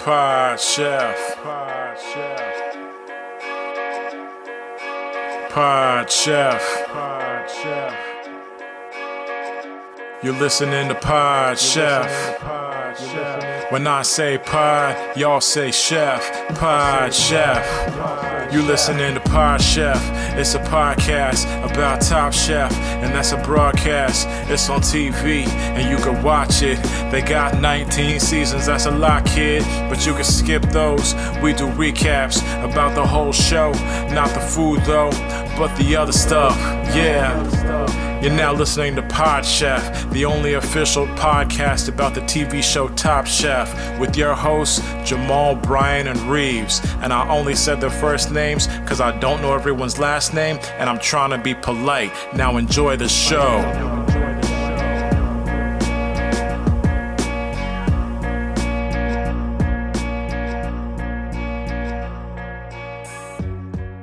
Pod Chef. Pod Chef. Pod Chef. Pod Chef. You're listening to Pod Chef. When I say pod, y'all say chef. Pod Chef. You listening to Pod Chef. It's a podcast about Top Chef, and that's a broadcast. It's on TV, and you can watch it. They got 19 seasons, that's a lot, kid. But you can skip those. We do recaps about the whole show. Not the food, though, but the other stuff. Yeah. You're now listening to Pod Chef, the only official podcast about the TV show Top Chef, with your hosts, Jamal, Brian, and Reeves. And I only said their first names because I don't know everyone's last name, and I'm trying to be polite. Now enjoy the show.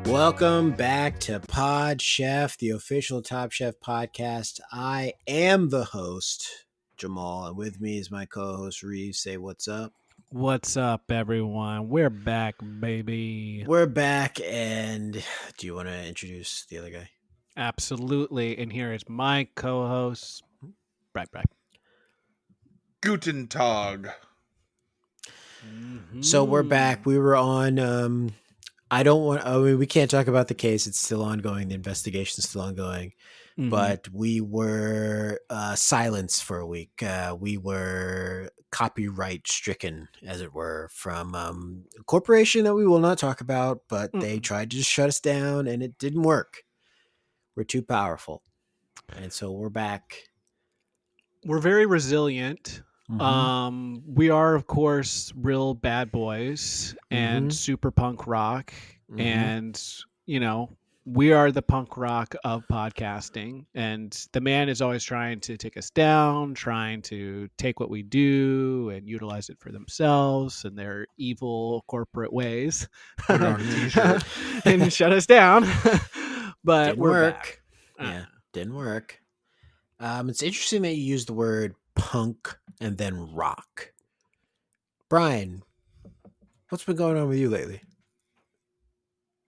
Welcome back to Pod Chef, the official Top Chef podcast. I am the host, Jamal, and with me is my co-host, Reeves. Say what's up. What's up, everyone? We're back, baby. We're back, and do you want to introduce the other guy? Absolutely. And here is my co-host, Brad. Guten Tag. So we're back. We were on... we can't talk about the case. It's still ongoing. The investigation's still ongoing. Mm-hmm. But we were silenced for a week. We were copyright stricken, as it were, from a corporation that we will not talk about, but they tried to just shut us down, and it didn't work. We're too powerful. And so we're back. We're very resilient. Mm-hmm. We are, of course, real bad boys and super punk rock. And, you know, we are the punk rock of podcasting. And the man is always trying to take us down, trying to take what we do and utilize it for themselves and their evil corporate ways Put it on a t-shirt. and shut us down. But Didn't we're work. back. Yeah, didn't work. It's interesting that you use the word punk and then rock. Brian, what's been going on with you lately?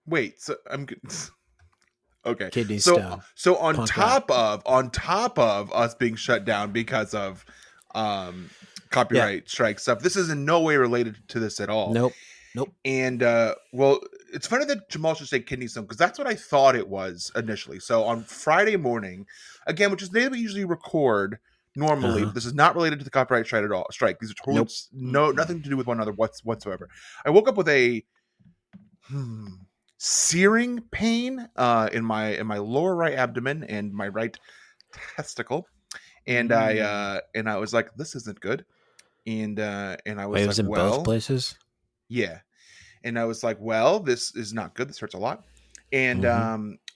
Wait, so I'm good. Okay. Kidney stone. So on Punk top of us being shut down because of copyright strike stuff, this is in no way related to this at all. Nope. And well, it's funny that Jamal should say kidney stone because that's what I thought it was initially. So on Friday morning, again, which is the day that we usually record normally, but this is not related to the copyright strike at all. These are totally nothing to do with one another whatsoever. I woke up with a searing pain in my lower right abdomen and my right testicle, and I was like, this isn't good, and I was Wait, it was in both places. Yeah, and I was like, well, this is not good. This hurts a lot, and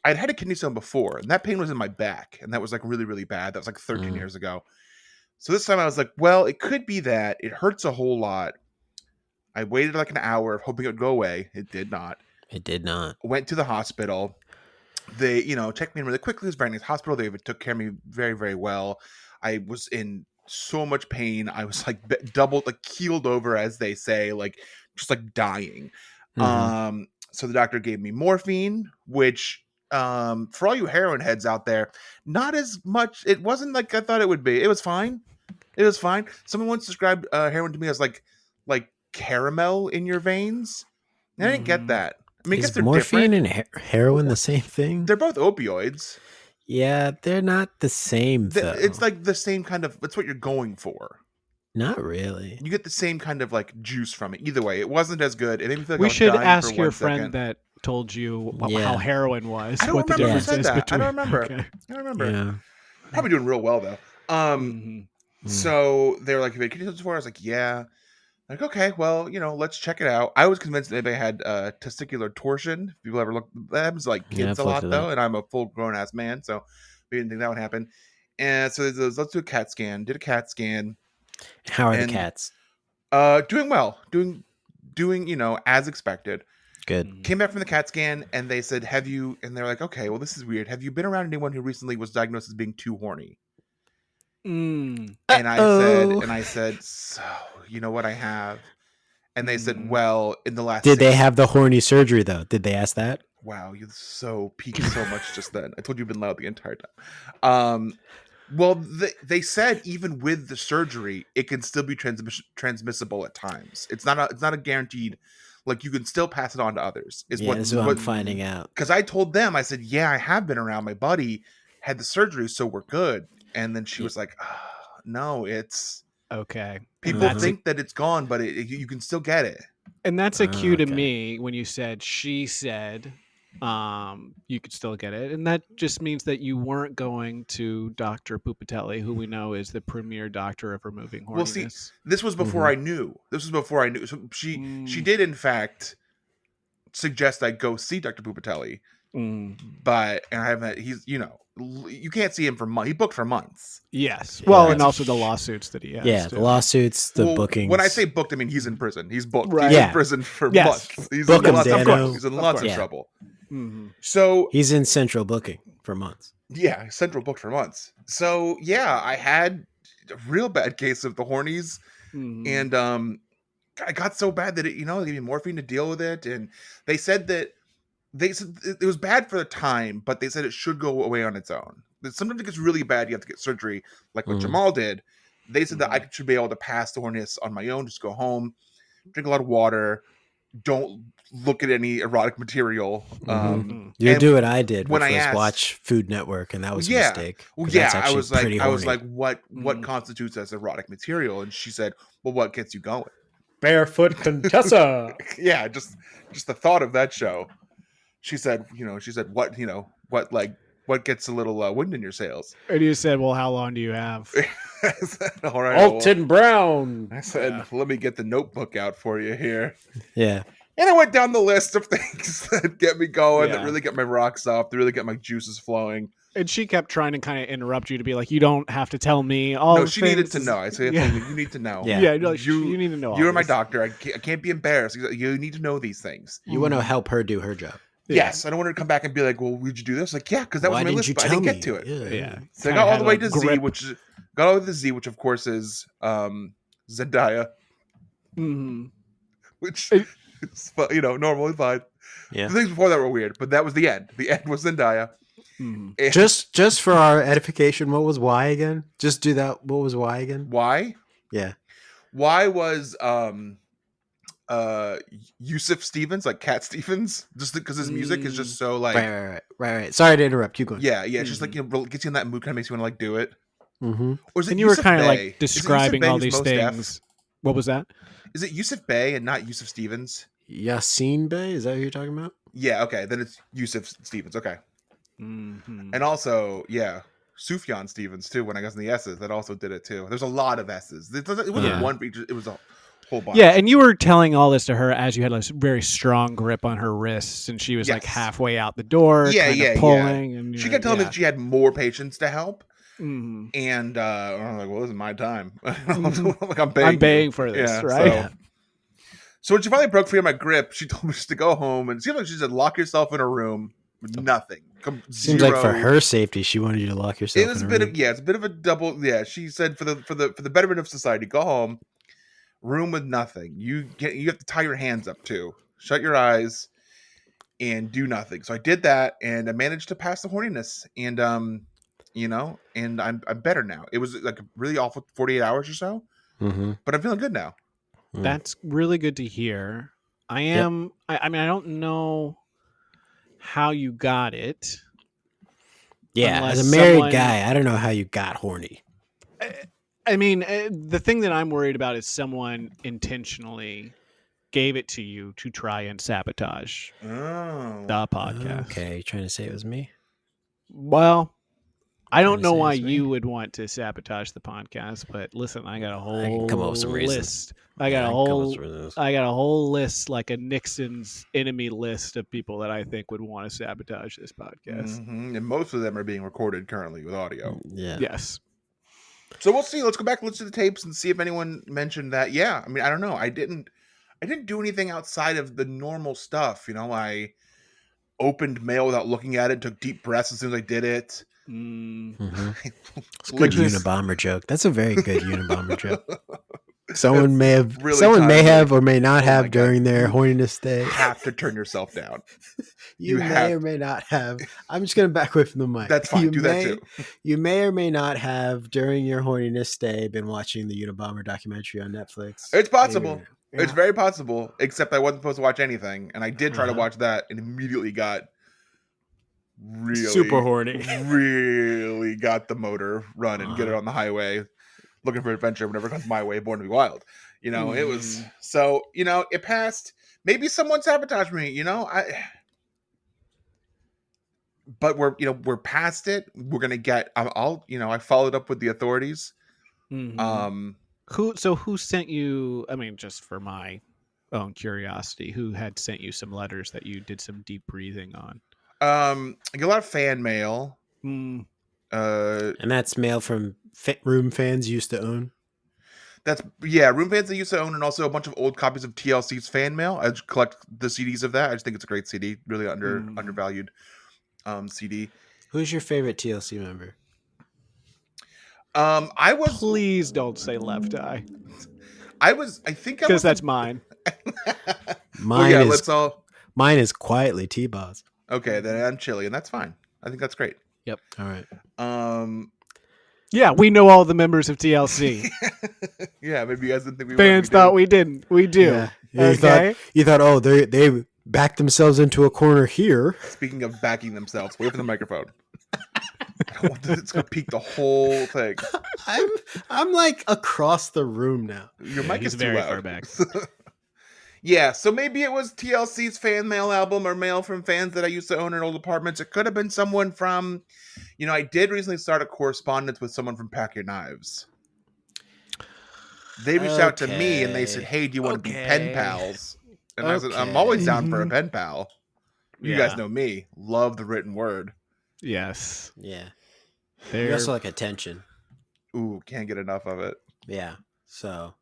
I'd had a kidney stone before, and that pain was in my back, and that was like really, really bad. That was like 13 years ago. So this time I was like, well, it could be that. It hurts a whole lot. I waited like an hour hoping it would go away. It did not. Went to the hospital. They, checked me in really quickly. It was a very nice hospital. They took care of me very, very well. I was in so much pain. I was like doubled, like keeled over, as they say, like just like dying. So the doctor gave me morphine, which for all you heroin heads out there, not as much. It wasn't like I thought it would be. It was fine. Someone once described heroin to me as like caramel in your veins. And I didn't get that. I mean, I guess they're morphine different. and heroin the same thing? They're both opioids. Yeah, they're not the same, though. It's like the same kind of. That's what you're going for. Not really. You get the same kind of like juice from it. Either way, it wasn't as good. It made me feel like We I was should dying ask for your 1 friend second. that told you how heroin was. I don't what the remember who difference said is that. between. I don't remember. Okay. I don't remember. Yeah. Probably doing real well though. So they were like, "Have you had kidney stones before?" I was like, "Yeah." Like, okay, well, let's check it out. I was convinced that maybe I had testicular torsion. If people ever look, that happens to like kids a lot though, and I'm a full grown ass man, so we didn't think that would happen. And so let's do a CAT scan. Did a CAT scan. How are the cats? Doing well. Doing as expected. Good. Came back from the CAT scan and they said, "Have you?" And they're like, "Okay, well, this is weird. Have you been around anyone who recently was diagnosed as being too horny?" And I said, so you know what I have? And they said, well, in the last Did they have the horny surgery though? Did they ask that? Wow, you so peaked so much just then. I told you you've been loud the entire time. Well, they said even with the surgery, it can still be transmissible at times. It's not a guaranteed. Like you can still pass it on to others. This is what I'm finding out. Because I told them, I said, yeah, I have been around. My buddy had the surgery, so we're good. And then she was like, oh, no, it's okay. People think that it's gone, but you can still get it. And that's a cue to me when you said she said you could still get it. And that just means that you weren't going to Dr. Pupatelli, who we know is the premier doctor of removing horniness. Well, see, this was before I knew. So she did, in fact, suggest I go see Dr. Pupatelli. But and I haven't. He's you can't see him for months. He booked for months. Yes. Well, and also the lawsuits that he has. Yeah, the lawsuits, the bookings. When I say booked, I mean he's in prison. He's booked. Right. He's in prison for months. He's Book in him, He's in lots of trouble. Mm-hmm. So he's in central booking for months. Yeah, central booked for months. So yeah, I had a real bad case of the hornies, and I got so bad that they gave me morphine to deal with it, and they said it was bad for the time, but they said it should go away on its own. Sometimes it gets really bad, you have to get surgery, like what Jamal did. They said that I should be able to pass the horniness on my own, just go home, drink a lot of water, don't look at any erotic material. You do what I did, when which I was asked, watch Food Network, and that was a mistake. Well, yeah, I was like, what constitutes as erotic material? And she said, well, what gets you going? Barefoot Contessa. Yeah, just the thought of that show. She said, what gets a little wind in your sails? And you said, well, how long do you have? I said, all right, Alton Brown. I said, let me get the notebook out for you here. Yeah. And I went down the list of things that get me going, that really get my rocks off, that really get my juices flowing. And she kept trying to kind of interrupt you to be like, you don't have to tell me No, she needed to know. I said, you need to know. Yeah, you need to know. You're my doctor. I can't be embarrassed. You need to know these things. You want to help her do her job. Yes, I don't want her to come back and be like, "Well, would you do this?" Like, yeah, because that was my list, but I didn't get to it. Yeah. So I got all the way to Z, which of course is Zendaya, which is normally fine. Yeah. The things before that were weird, but that was the end. The end was Zendaya. Just for our edification, what was Y again? Just do that. What was Y again? Why? Yeah. Y was Yusuf Stevens, like Cat Stevens, just because his music is just so like right. Sorry to interrupt. Keep going. Yeah, it's just like gets you in that mood, kind of makes you want to like do it. Or is it and you were kind of like describing all these things. What was that? Is it Yusuf Bey and not Yusuf Stevens? Yassine Bey, is that who you're talking about? Yeah, okay, then it's Yusuf Stevens. Okay, and also Sufjan Stevens too. When I got in the S's, that also did it too. There's a lot of S's. It wasn't one feature. It was a whole bunch. Yeah, and you were telling all this to her as you had a very strong grip on her wrists, and she was like halfway out the door, pulling. And she kept telling me that she had more patients to help. And I'm like, well, this is my time. Like I'm paying for this, right? So when she finally broke free of my grip, she told me just to go home, and it seemed like she said, "Lock yourself in a room with nothing." Seems like for her safety, she wanted you to lock yourself. It was a bit of it's a bit of a double. Yeah, she said for the betterment of society, go home, room with nothing. You have to tie your hands up too. Shut your eyes and do nothing. So I did that, and I managed to pass the horniness, and and I'm better now. It was like a really awful 48 hours or so, but I'm feeling good now. That's really good to hear. I am. Yep. I mean, I don't know how you got it. Yeah, as a married guy, I don't know how you got horny. I mean, the thing that I'm worried about is someone intentionally gave it to you to try and sabotage the podcast. Okay, you trying to say it was me? Well, I don't know why you would want to sabotage the podcast, but listen, I got a whole list. I got a whole list, like a Nixon's enemy list of people that I think would want to sabotage this podcast. And most of them are being recorded currently with audio. Yeah. Yes. So we'll see. Let's go back and listen to the tapes and see if anyone mentioned that. Yeah. I mean, I don't know. I didn't do anything outside of the normal stuff. I opened mail without looking at it, took deep breaths as soon as I did it. It's a good Unabomber joke. That's a very good Unabomber joke. Someone may have, really someone may timely. have or may not Oh my have God. during their You horniness day. have to turn yourself down. You you may have- or may not have. I'm just gonna back away from the mic. That's fine. You Do may, that too. You may or may not have during your horniness day been watching the Unabomber documentary on Netflix. It's possible. Yeah. It's very possible. Except I wasn't supposed to watch anything, and I did try to Uh-huh. watch that, and immediately got really Super horny. Really got the motor running, get it on the highway, looking for adventure whenever it comes my way. Born to be wild. You know, it was so. You know, it passed. Maybe someone sabotaged me. You know, but we're past it. We're gonna get. I followed up with the authorities. Mhm. Who sent you? I mean, just for my own curiosity, who had sent you some letters that you did some deep breathing on? I get a lot of fan mail. Mm. And that's mail from room fans used to own. Room fans that used to own, and also a bunch of old copies of TLC's fan mail. I just collect the CDs of that. I just think it's a great CD, really undervalued CD. Who's your favorite TLC member? I was Please don't say Left Eye, I think I because was that's mine. Mine is quietly T-Boz. Okay, then I'm chilly, and that's fine. I think that's great. Yep. All right. Yeah, we know all the members of TLC. Yeah, maybe you guys didn't think we Fans thought we didn't. We do. Yeah. You thought, oh, they backed themselves into a corner here. Speaking of backing themselves, wait for the microphone. I don't want this, it's gonna peak the whole thing. I'm like across the room now. Your mic he's is too very loud. far back. Yeah, so maybe it was TLC's fan mail album or mail from fans that I used to own in old apartments. It could have been someone from, I did recently start a correspondence with someone from Pack Your Knives. They reached out to me and they said, "Hey, do you want to be pen pals?" And I said, "I'm always down for a pen pal." You guys know me. Love the written word. Yes. Yeah. They're You also like attention. Ooh, can't get enough of it. Yeah. So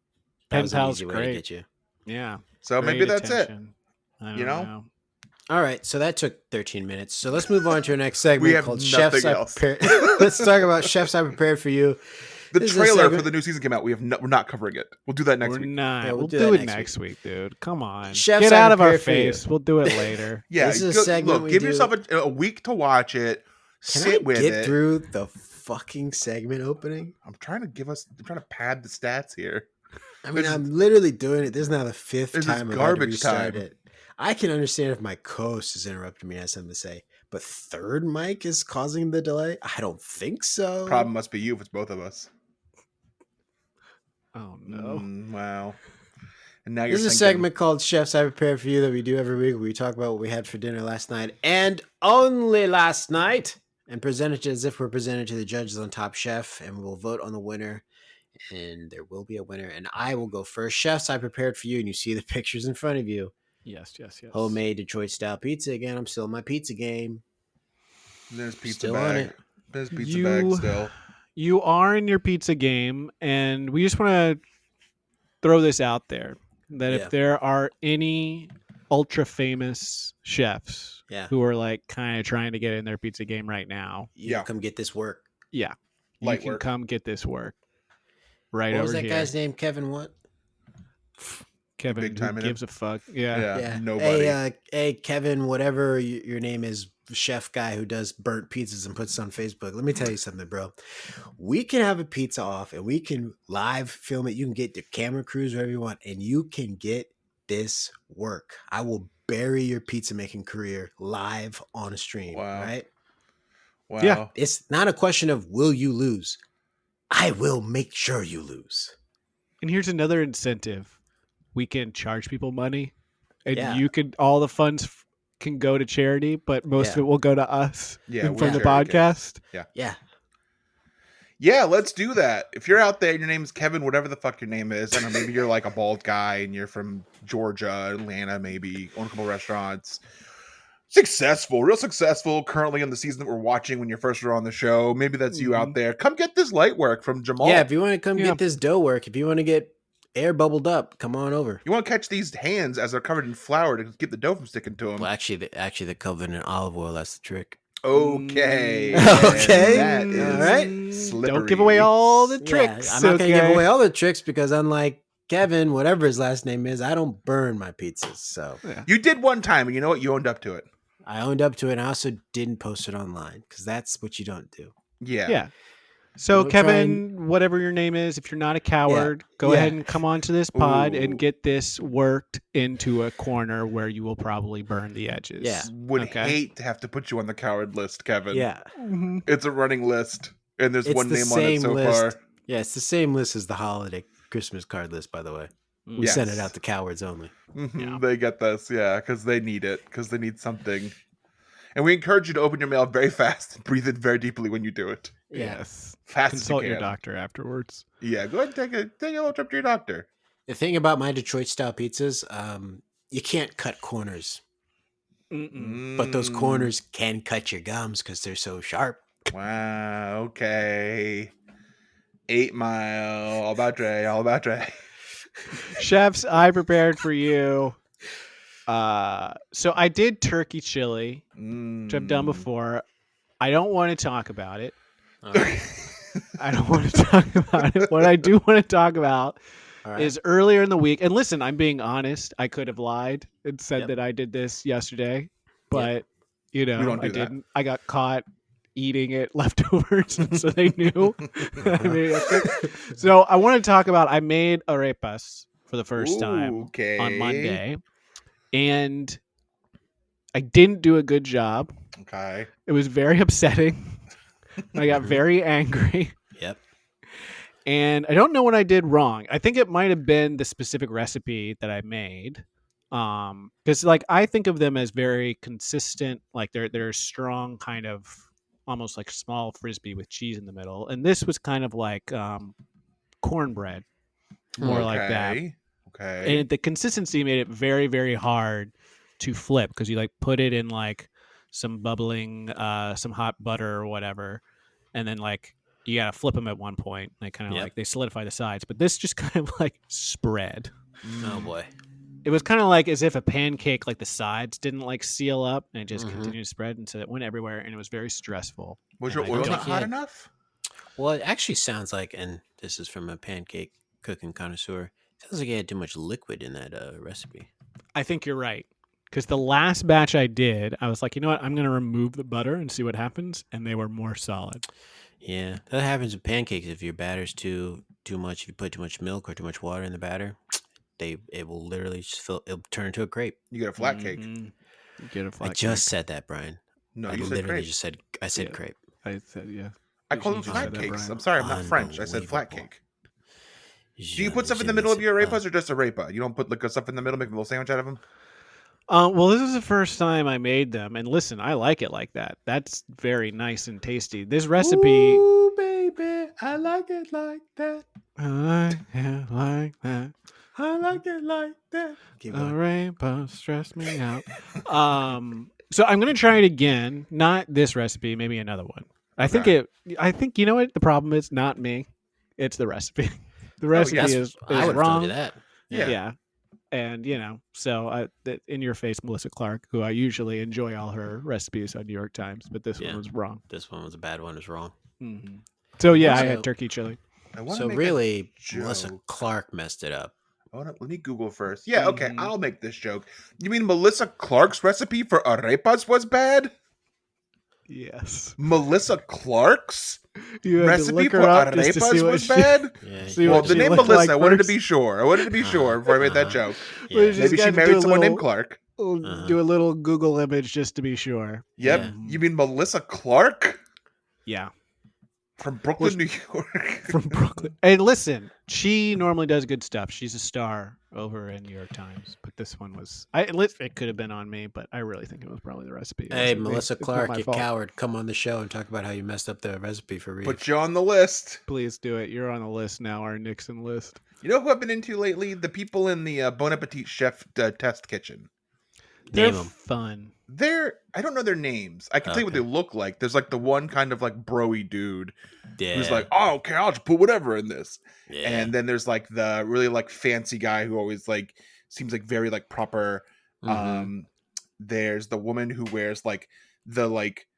Pen that was an pal's easy way great. to get you. Yeah. So Great maybe that's attention. it. I don't You know? know. All right, so that took 13 minutes. So let's move on to our next segment We have called nothing Chefs I else. Prepared. Let's talk about Chefs I Prepared for You. The This is a trailer for segment- the new season came out. We're not covering it. We'll do that next We're week. not. Yeah, we'll do do that it next next week, dude. Come on. Chefs Get I out of our prepared for you. face. We'll do it later. Yeah, This is a segment we give do- yourself a week to watch it. Can sit I with get it. through the fucking segment opening? I'm trying to pad the stats here. I mean, This is- I'm literally doing it. This is now the fifth this is time I've had to garbage restart time. it. I can understand if my co-host is interrupting me and has something to say, but third mic is causing the delay? I don't think so. Problem must be you if it's both of us. Oh, no. Wow. And now you're This is a thinking, segment called Chefs I Prepared for You that we do every week. We talk about what we had for dinner last night and only last night, and present it as if we're presented to the judges on Top Chef, and we'll vote on the winner. And there will be a winner, and I will go first. Chefs I Prepared for You, and you see the pictures in front of you. Yes. Homemade Detroit style pizza again. I'm still in my pizza game. There's pizza Still on bag. it. There's pizza bag still. You are in your pizza game, and we just want to throw this out there that Yeah. if there are any ultra famous chefs Yeah. who are like kind of trying to get in their pizza game right now, You Yeah. come get this work. you Light can work. come get this work right What over was that here. guy's name? Kevin what? Kevin, Big time who in it? gives a fuck? Yeah. Yeah. Nobody. Hey, Kevin, whatever your name is, chef guy who does burnt pizzas and puts it on Facebook. Let me tell you something, bro. We can have a pizza off and we can live film it. You can get the camera crews wherever you want, and you can get this work. I will bury your pizza making career live on a stream. Wow. Right? Wow. Yeah. It's not a question of will you lose. I will make sure you lose. And here's another incentive: we can charge people money, and Yeah. you can all the funds can go to charity, but most of Yeah. it will go to us Yeah, and we're from the charity podcast. Yeah. Yeah, let's do that. If you're out there and your name's Kevin, whatever the fuck your name is, I don't know, maybe you're like a bald guy and you're from Georgia, Atlanta, maybe, own a couple restaurants. Real successful, currently in the season that we're watching when you first were on the show. Maybe that's you out there. Come get this light work from Jamal. Yeah, if you want to come Yeah. get this dough work, if you want to get air bubbled up, come on over. You want to catch these hands as they're covered in flour to get the dough from sticking to them. Well, actually, they're covered in olive oil. That's the trick. Okay. Okay. That All is right. Don't slippery. give away all the tricks. Yeah, I'm not going to give okay? away all the tricks because unlike Kevin, whatever his last name is, I don't burn my pizzas. So Yeah. You did one time, and you know what? You owned up to it. I owned up to it. And I also didn't post it online because that's what you don't do. Yeah. Yeah. So Don't try Kevin, whatever your name is, if you're not a coward, go Yeah. ahead and come onto this pod Ooh. and get this worked into a corner where you will probably burn the edges. Yeah. Would Okay. hate to have to put you on the coward list, Kevin. Yeah. Mhm. It's a running list, and there's It's one the name on it same so list. far. Yeah, it's the same list as the holiday Christmas card list, by the way. We send it Yes. out to cowards only. Yeah. They get this, yeah, because they need it, because they need something. And we encourage you to open your mail very fast and breathe in very deeply when you do it. Yeah. Yes. Fast Consult as you your can. doctor afterwards. Yeah, go ahead and take a little trip to your doctor. The thing about my Detroit style pizzas, you can't cut corners, Mm-mm. but those Mm, corners can cut your gums because they're so sharp. Wow, okay. 8 Mile, all about Dre, all about Dre. Chefs, I prepared for you. So I did turkey chili, which I've done before. I don't want to talk about it. I don't want to talk about it. What I do want to talk about All right. is earlier in the week. And listen, I'm being honest. I could have lied and said Yep. that I did this yesterday, but you know, don't do I that. didn't. I got caught eating it leftovers, so they knew. I mean, so I want to talk about. I made arepas for the first time Okay. on Monday, and I didn't do a good job. Okay. It was very upsetting. I got very angry. Yep. And I don't know what I did wrong. I think it might have been the specific recipe that I made. Because like I think of them as very consistent, like they're strong, kind of almost like small frisbee with cheese in the middle. And this was kind of like cornbread, more like that. Okay. And the consistency made it very, very hard to flip because you like put it in like some bubbling, some hot butter or whatever, and then like you gotta flip them at one point. They kind of Yep. like they solidify the sides, but this just kind of like spread. Oh boy. It was kind of like as if a pancake, like the sides didn't like seal up, and it just Mhm. continued to spread, and so it went everywhere, and it was very stressful. Was And your I oil don't- not hot Yeah. enough? Well, it actually sounds like, and this is from a pancake cooking connoisseur, sounds like you had too much liquid in that recipe. I think you're right. Because the last batch I did, I was like, you know what? I'm going to remove the butter and see what happens. And they were more solid. Yeah, that happens with pancakes. If your batter's too much, if you put too much milk or too much water in the batter, it will literally just it'll turn into a crepe. You get a flat cake. Mhm. You get a flat I just cake. said that, Brian. No, I you said literally crepe. just said I said Yeah. crepe. I said, yeah. I call them You just flat said that, cakes. Brian. I'm sorry, I'm not French. I said flat Unbelievable. cake. Do you put stuff in the middle of your arepas? arepas or just arepa? You don't put like stuff in the middle, make a little sandwich out of them? Well, this is the first time I made them. And listen, I like it like that. That's very nice and tasty. This recipe. Ooh, baby, I like it like that. I like it like that. I like it like that. Keep A going. rainbow stress me out. So I'm gonna try it again. Not this recipe, maybe another one. I think you know what the problem is? Not me. It's the recipe. The recipe yes. is I would have told wrong. you that. Yeah. And you know, so in your face, Melissa Clark, who I usually enjoy all her recipes on New York Times, but this Yeah. one was wrong. This one was a bad one. It was wrong. Mm-hmm. So yeah, I Also- had turkey chili. I wanna So make a really, Melissa joke. Clark messed it up. Let me Google first. Yeah, okay, Mhm. I'll make this joke. You mean Melissa Clark's recipe for arepas was bad? Yes, Melissa Clark's you had to recipe look for her up just to see arepas what was she- bad? Yeah. See Well, what the she name looked Melissa, like I wanted to first. be sure. I wanted to be sure before I made that joke. Well, Yeah. you Maybe just she gotta do married a someone named little- Clark. Do a little Google image just to be sure. Yep. Yeah. You mean Melissa Clark Yeah, from Brooklyn, New York? from Brooklyn. And listen, she normally does good stuff. She's a star over in New York Times, but this one was. It could have been on me, but I really think it was probably the recipe. It Hey, wasn't me. Melissa It's not Clark, my you fault. coward. Come on the show and talk about how you messed up the recipe for Reed. Put you on the list. Please do it. You're on the list now, our Nixon list. You know who I've been into lately? The people in the Bon Appetit Chef test kitchen. They're Name 'em. fun. I don't know their names. I can tell you what they Okay. look like. There's like the one kind of like bro-y dude Yeah. who's like, oh, okay, I'll just put whatever in this. yeah. And then there's like the really like fancy guy who always like seems like very like proper. Mhm. There's the woman who wears like the like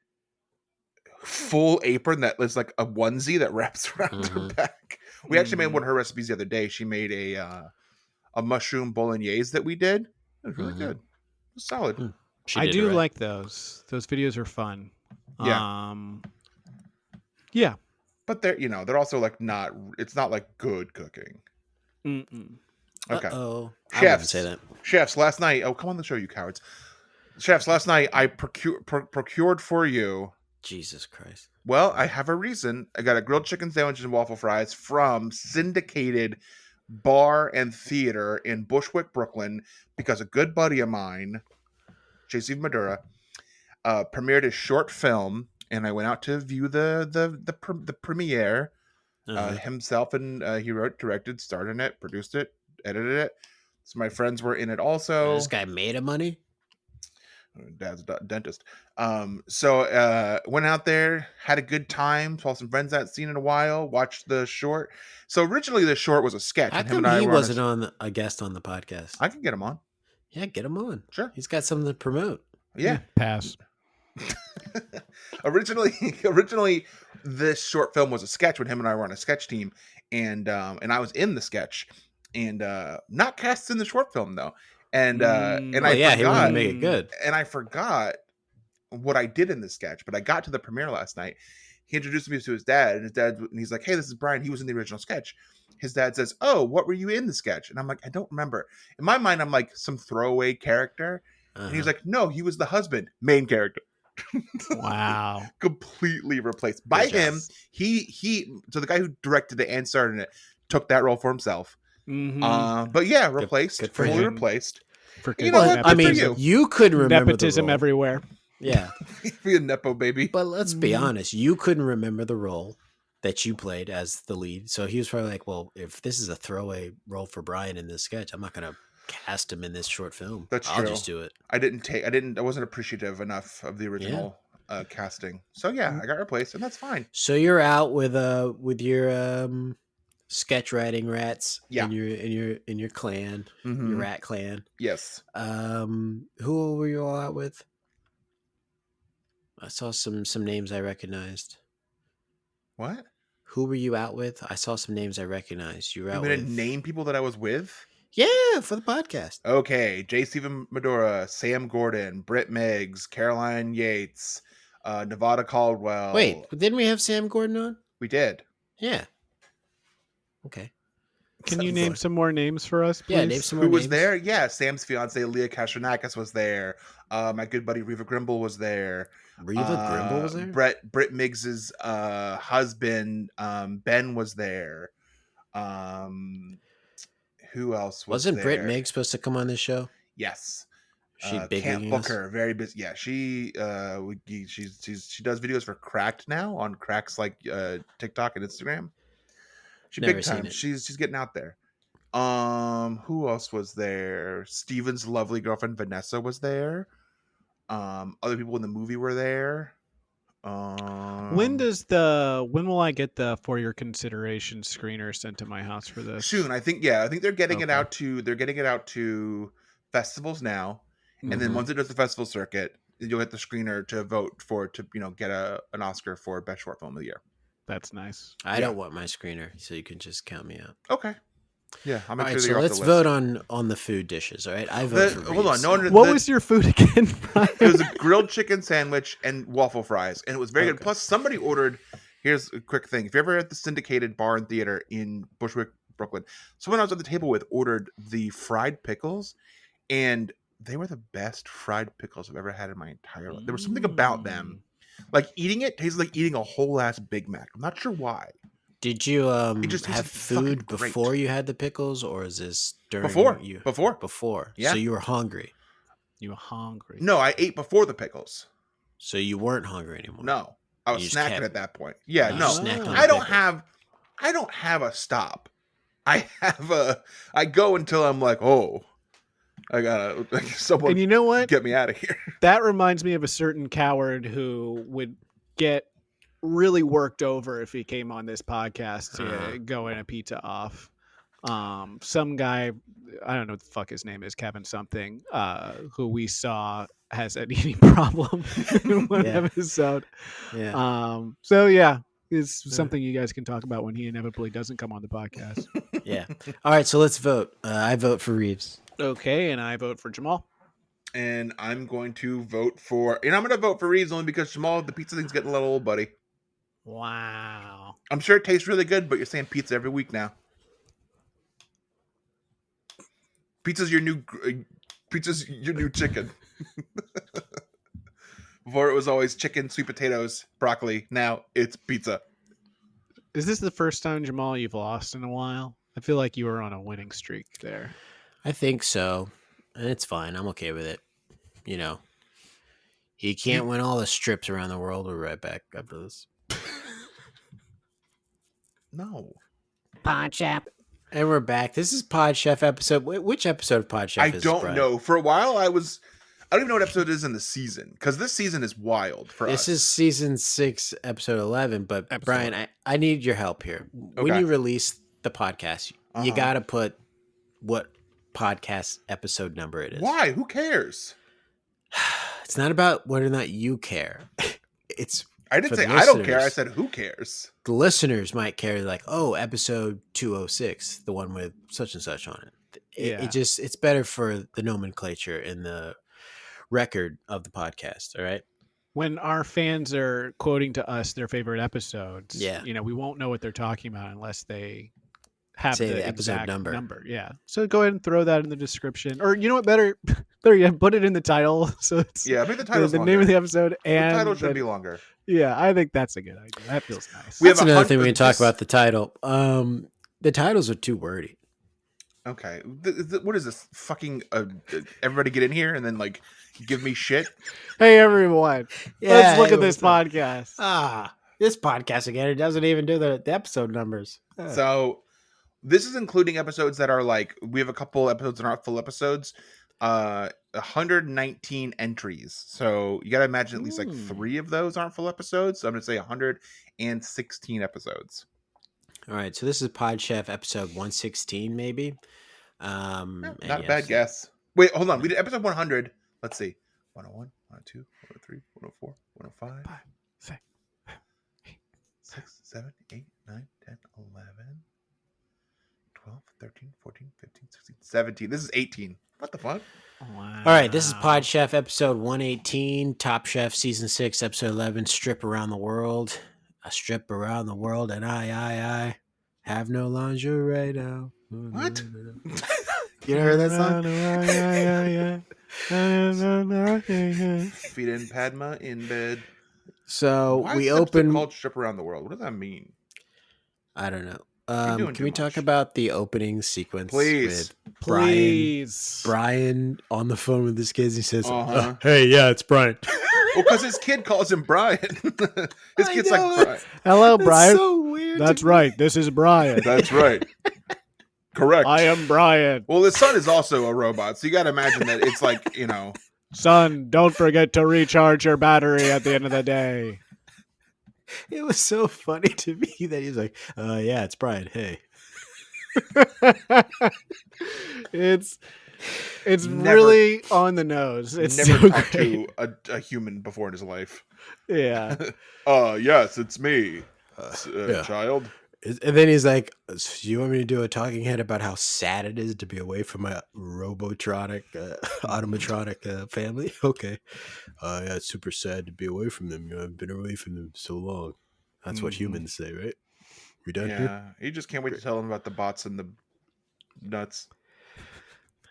full apron that is like a onesie that wraps around her Mhm. back. We actually made Mhm. one of her recipes the other day. She made a a mushroom bolognese that we did. It was really Mhm. good. It was solid. Hmm. She I did do it right. like those. Those videos are fun. Yeah. Yeah. But they're also like not. It's not like good cooking. Mm-mm. Okay. Uh-oh. I wouldn't say that. Chefs, last night. Oh, come on the show, you cowards. Chefs, last night I procured for you. Jesus Christ. Well, I have a reason. I got a grilled chicken sandwich and waffle fries from Syndicated Bar and Theater in Bushwick, Brooklyn, because a good buddy of mine, JC Madura, premiered his short film, and I went out to view the premiere. Himself, and he wrote, directed, starred in it, produced it, edited it. So my friends were in it also. This guy made of money? Dad's a dentist. So went out there, had a good time, saw some friends I hadn't seen in a while, watched the short. So originally the short was a sketch. How and come him and I he were wasn't a guest on the podcast? I can get him on. Yeah, get him on. Sure. He's got something to promote. Yeah. Pass. originally this short film was a sketch when him and I were on a sketch team, and I was in the sketch, and not cast in the short film though. And Well, I yeah, he wanted to forgot, make it good. and I forgot what I did in the sketch, but I got to the premiere last night. He introduced me to his dad, and he's like, "Hey, this is Brian. He was in the original sketch." His dad says, "Oh, what were you in the sketch?" And I'm like, "I don't remember." In my mind, I'm like some throwaway character, and he's like, "No, he was the husband, main character." Wow. Completely replaced by Good job. him. So the guy who directed it and starred in it took that role for himself. Mm-hmm. But yeah, replaced, good for fully him. replaced. For You know what? I Good for mean, you. you couldn't remember nepotism the role. everywhere. Yeah, Be a nepo baby. but let's be honest. You couldn't remember the role that you played as the lead. So he was probably like, well, if this is a throwaway role for Brian in this sketch, I'm not going to cast him in this short film. That's I'll true. just do it. I wasn't appreciative enough of the original casting. So yeah, I got replaced, and that's fine. So you're out with your sketch writing rats Yeah. in your clan, Mhm. your rat clan. Yes. Who were you all out with? I saw some names I recognized. What? Who were you out with? I saw some names I recognized. You were You out mean to with name people that I was with? Yeah, for the podcast. Okay, J. Stephen Medora, Sam Gordon, Britt Miggs, Caroline Yates, Nevada Caldwell. Wait, didn't we have Sam Gordon on? We did. Yeah. Okay. Can you name some more names for us, please? Yeah, name some more Who was names. there? Yeah, Sam's fiance Leah Kastronakis was there. My good buddy Reva Grimble was there. Reva Grimble was there? Britt Miggs's husband Ben was there. Who else was Wasn't there? Britt Miggs supposed to come on this show? Yes. She big Can't leaguing book us? her. Very busy. Yeah, she does videos for Cracked now on Crack's like TikTok and Instagram. She's Never big seen time. it. She's getting out there. Who else was there? Steven's lovely girlfriend Vanessa was there. Other people in the movie were there. When will I get the for your consideration screener sent to my house for this? soon? I think they're getting it Okay. out to festivals now, and then Mhm. once it does the festival circuit, you'll get the screener to vote for it to get an Oscar for best short film of the year. That's nice. I don't want my screener, so you can just count me out. Okay. Yeah, I'll All make right, sure that so you're let's off the list. vote on the food dishes. All right, I vote for Hold on, Reese. no one. What was your food again, Brian? It was a grilled chicken sandwich and waffle fries, and it was very good. Okay. Plus, somebody ordered. Here's a quick thing: if you're ever at the Syndicated Bar and Theater in Bushwick, Brooklyn, someone I was at the table with ordered the fried pickles, and they were the best fried pickles I've ever had in my entire life. There was something about them, like eating it tasted like eating a whole ass Big Mac. I'm not sure why. Did you just have tasted fucking food great. before you had the pickles, or is this during Before. you? Before. Yeah. So you were hungry. You were hungry. No, I ate before the pickles. So you weren't hungry anymore. No, I was You just snacking kept- at that point. Yeah, You no, snacked on I the don't pickles. have a stop. I go until I'm like, oh, I gotta someone And you know what? get me out of here. That reminds me of a certain coward who would get really worked over if he came on this podcast to go in a pizza off. Some guy, I don't know what the fuck his name is, Kevin something, who we saw has an eating problem in one Yeah. episode. Yeah. So yeah, it's something you guys can talk about when he inevitably doesn't come on the podcast. Yeah. All right, so let's vote. I vote for Reeves. Okay, and I vote for Jamal. And I'm going to vote for, and I'm going to vote for Reeves only because Jamal, the pizza thing's getting a little old, buddy. Wow. I'm sure it tastes really good, but you're saying pizza every week now. Pizza's your new chicken. Before it was always chicken, sweet potatoes, broccoli. Now it's pizza. Is this the first time, Jamal, you've lost in a while? I feel like you were on a winning streak there. I think so. And it's fine. I'm okay with it. You know, he can't win all the strips around the world. We're right back after this. No. Pod Chef. And we're back. This is Pod Chef episode. Which episode of Pod Chef I is don't Brian? know. For a while, I don't even know what episode it is in the season, because this season is wild for us. This is season 6, episode 11. But Brian, I need your help here. When Okay. you release the podcast, you got to put what podcast episode number it is. Why? Who cares? It's not about whether or not you care. It's I didn't for say the I don't care. I listeners. said who cares? The listeners might care, like, oh, episode 206, the one with such and such on it. Yeah. It's better for the nomenclature and the record of the podcast. All right. When our fans are quoting to us their favorite episodes, Yeah. we won't know what they're talking about unless they have Say the the episode exact number. Yeah. So go ahead and throw that in the description, or you know what? Better yet, put it in the title. So it's Yeah, make the title the name of the episode, The and title should then- be longer. Yeah, I think that's a good idea. That feels nice. We That's have another thing we can talk this- about the title. The titles are too wordy. Okay, what is this? Fucking everybody get in here and then like give me shit. Hey everyone, let's look at this podcast. This podcast again. It doesn't even do the episode numbers. So this is including episodes that are like, we have a couple episodes that aren't full episodes. 119 entries. So you got to imagine at least like 3 of those aren't full episodes. So I'm going to say 116 episodes. All right, so this is Pod Chef episode 116, maybe. Not a bad guess. Wait, hold on. We did episode 100. Let's see. 101, 102, 103, 104, 105, 5, 6, 6, 7, 8, 9, 10, 11, 12, 13, 14, 15, 16, 17. This is 18. What the fuck? Wow. All right, this is Pod Chef episode 118, Top Chef season 6, episode 11, Strip Around the World. A strip around the world, and I have no lingerie now. What? You ever heard that song? Feet in Padma in bed. So Why we is this episode open. called Strip Around the World. What does that mean? I don't know. doing Can too we talk much. about the opening sequence? Please. With Please. Brian on the phone with his kids. He says, Uh-huh. Hey, yeah, it's Brian. Well, because his kid calls him Brian. His I kid's know, like Brian. Hello, That's Brian. so weird. That's to me. right. This is Brian. That's right. Correct. I am Brian. Well, his son is also a robot, so you got to imagine that it's like, Son, don't forget to recharge your battery at the end of the day. It was so funny to me that he's like, yeah, it's Brian. Hey. It's Never- really on the nose. It's never so talked great. to a human before in his life. Yeah. Yes, it's me, yeah. child. And then he's like, so you want me to do a talking head about how sad it is to be away from my robotronic, automatronic family? Okay. Yeah, it's super sad to be away from them. I've been away from them so long. That's what humans say, right? We done here? Yeah, you just can't wait to tell him about the bots and the nuts.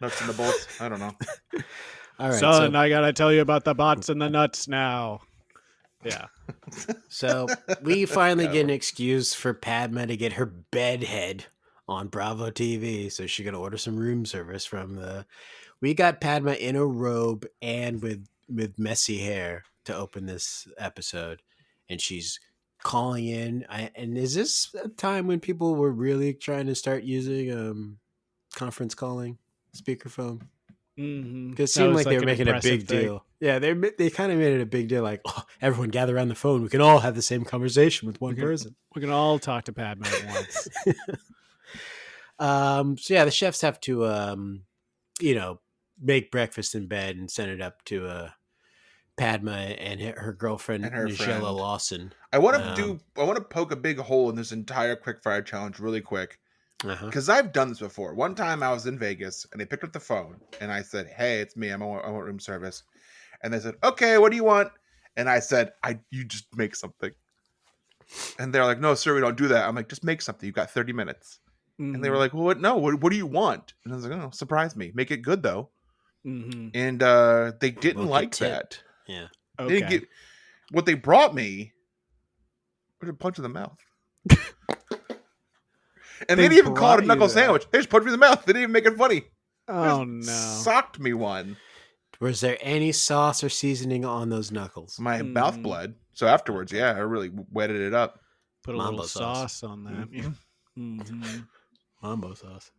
Nuts and the bolts. I don't know. All right. Son, I gotta tell you about the bots and the nuts now. Yeah. So we finally get an excuse for Padma to get her bedhead on Bravo TV. So she's gonna order some room service from the. We got Padma in a robe and with messy hair to open this episode, and she's calling in. And is this a time when people were really trying to start using conference calling, speakerphone? Mm-hmm. Because it seemed like they were making a big deal. Yeah, they kind of made it a big deal. Like, oh, everyone gather around the phone. We can all have the same conversation with one person. We can all talk to Padma at once. So yeah, the chefs have to, make breakfast in bed and send it up to Padma and her girlfriend And her Nigella friend. Lawson. I want to poke a big hole in this entire quickfire challenge really quick. Because I've done this before. One time I was in Vegas and they picked up the phone and I said, "Hey, it's me. I want room service." And they said, "Okay, what do you want?" And I said, "You just make something." And they're like, "No, sir, we don't do that." I'm like, "Just make something. You've got 30 minutes." And they were like, "Well, what? No, what do you want?" And I was like, "Oh, surprise me. Make it good though." And they didn't like that. Yeah. Okay. They didn't get what they brought me. Was a punch in the mouth. And they didn't even call it a knuckle sandwich. They just punched me in the mouth. They didn't even make it funny. Oh, They just no. socked me one. Was there any sauce or seasoning on those knuckles? My mouth bled. So afterwards, yeah, I really wetted it up. Put a Mambo little sauce. sauce on that. Mambo sauce.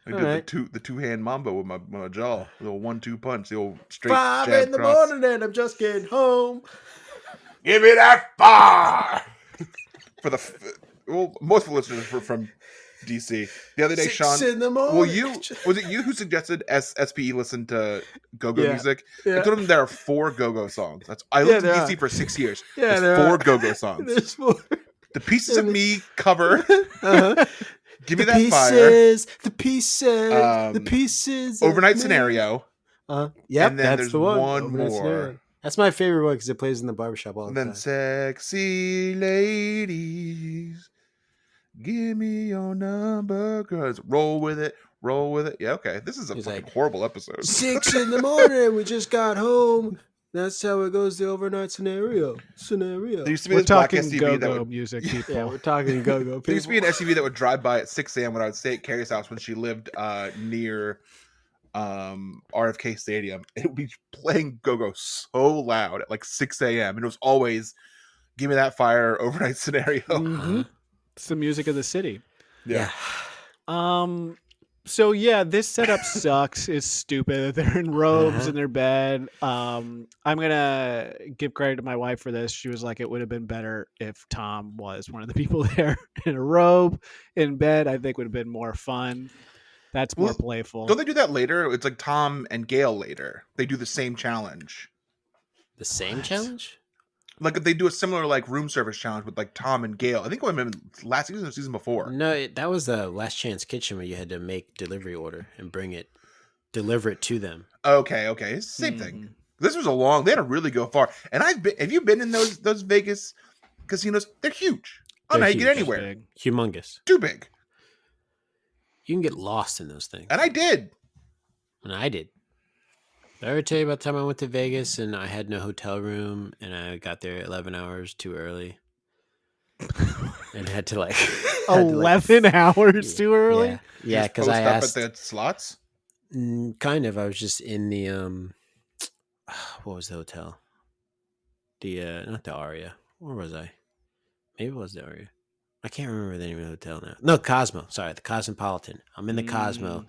I did the two-hand mambo with my jaw. The little 1-2 punch. The old straight 5 jab in the cross. morning and I'm just getting home. Give me that bar! For the most of the listeners were from DC. The other day, 6 Sean, in the morning. was it you who suggested SPE listen to go-go music? Yeah. I told him there are 4 go-go songs. I lived in DC for 6 years. Yeah, There's there 4 are. go-go songs. There's 4. The Pieces of Me cover. Uh-huh. Give me The that fire. the pieces. Overnight of me. Scenario. Yep, And then that's there's the one. one Overnight more. Scenario. That's my favorite one because it plays in the barbershop all And the then time. Sexy Ladies. Give me your number, girls. Roll with it. Yeah, okay. This is a He's fucking like, horrible episode. 6 in the morning, we just got home. That's how it goes. The overnight scenario. There used to be We're this black talking SUV that go-go would. music, people. Yeah, we're talking go-go people. There used to be an SUV that would drive by at 6 a.m. when I would stay at Carrie's house when she lived near RFK Stadium. It would be playing go-go so loud at like 6 a.m. And it was always, give me that fire, overnight scenario. Mhm. It's the music of the city. Yeah. So yeah, this setup sucks. It's stupid. They're in robes in their bed. I'm gonna give credit to my wife for this. She was like, it would have been better if Tom was one of the people there in a robe in bed. I think would have been more fun. That's more playful. Don't they do that later? It's like Tom and Gail later. They do the same challenge. The same challenge? Like if they do a similar like room service challenge with like Tom and Gail. I think it would have been last season or season before. No, that was the Last Chance Kitchen where you had to make delivery order and deliver it to them. Okay. It's the same thing. This was they had to really go far. And have you been in those Vegas casinos? They're huge. I don't know how you get anywhere. Big. Humongous. Too big. You can get lost in those things. And I did. And I did. Did I ever tell you about the time I went to Vegas and I had no hotel room and I got there 11 hours too early? And had to 11 hours too early? Yeah, because Post I up asked. at the slots. Kind of. I was just in the what was the hotel? The not the Aria. Where was I? Maybe it was the Aria. I can't remember the name of the hotel now. No, Cosmo. Sorry, the Cosmopolitan. I'm in the Cosmo,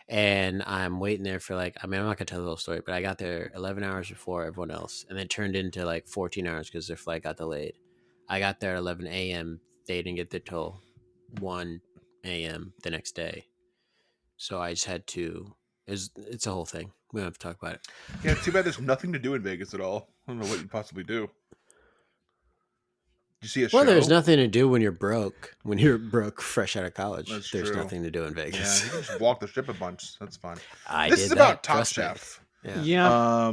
and I'm waiting there for I'm not gonna tell the whole story, but I got there 11 hours before everyone else, and then turned into 14 hours because their flight got delayed. I got there at 11 a.m. They didn't get there till 1 a.m. the next day, so I just had to. It's a whole thing. We don't have to talk about it. Yeah, it's too bad there's nothing to do in Vegas at all. I don't know what you'd possibly do. Did you see a show? Well, there's nothing to do when you're broke. When you're broke, fresh out of college, That's there's true. nothing to do in Yeah, Vegas. you can just walk the ship a bunch. That's fun. I This did is about that, Top trust me. Chef. Yeah.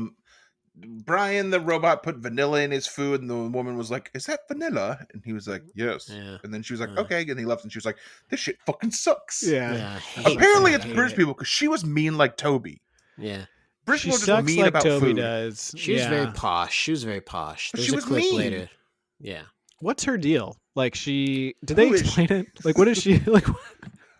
Brian the robot put vanilla in his food, and the woman was like, "Is that vanilla?" And he was like, "Yes." Yeah. And then she was like, "Okay," and he left, and she was like, "This shit fucking sucks." Yeah. I hate Apparently, that. it's British people because she was mean like Toby. Yeah. British She people are just sucks mean like about Toby food. does. She was Yeah. very posh. She was very posh. But There's she a was clip mean. later. Yeah. What's her deal? Did they Who is explain it? What is she like?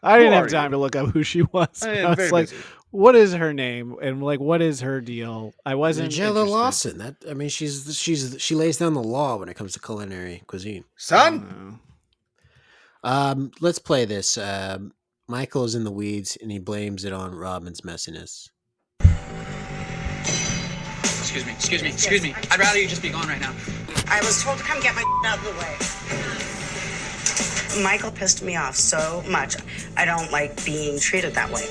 I didn't Who have are time you? to look up who she was. I I am was very like, busy. what is her name? And what is her deal? I wasn't. Angela interested. Lawson. She lays down the law when it comes to culinary cuisine. Son, Let's play this. Michael's in the weeds and he blames it on Robin's messiness. Excuse me. I'd rather you just be gone right now. I was told to come get my out of the way. Michael pissed me off so much. I don't like being treated that way.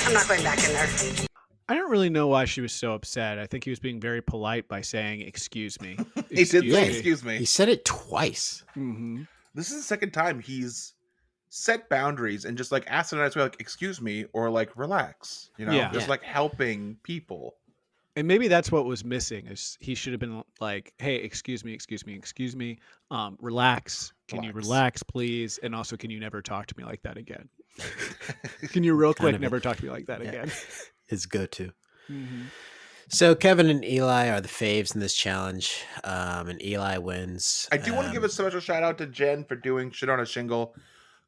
I'm not going back in there. I don't really know why she was so upset. I think he was being very polite by saying, "Excuse me." he did Excuse say, me. "Excuse me." He said it twice. Mhm. This is the second time he's set boundaries and just like ask in a nice way, like, excuse me, or like relax, Yeah. just Yeah. like helping people. And maybe that's what was missing is he should have been like, hey, excuse me. Relax. Can you relax, please? And also, can you never talk to me like that again? Can you real quick never talk to me like that again? His go-to. Mm-hmm. So Kevin and Eli are the faves in this challenge, and Eli wins. I do want to give a special shout out to Jen for doing shit on a shingle.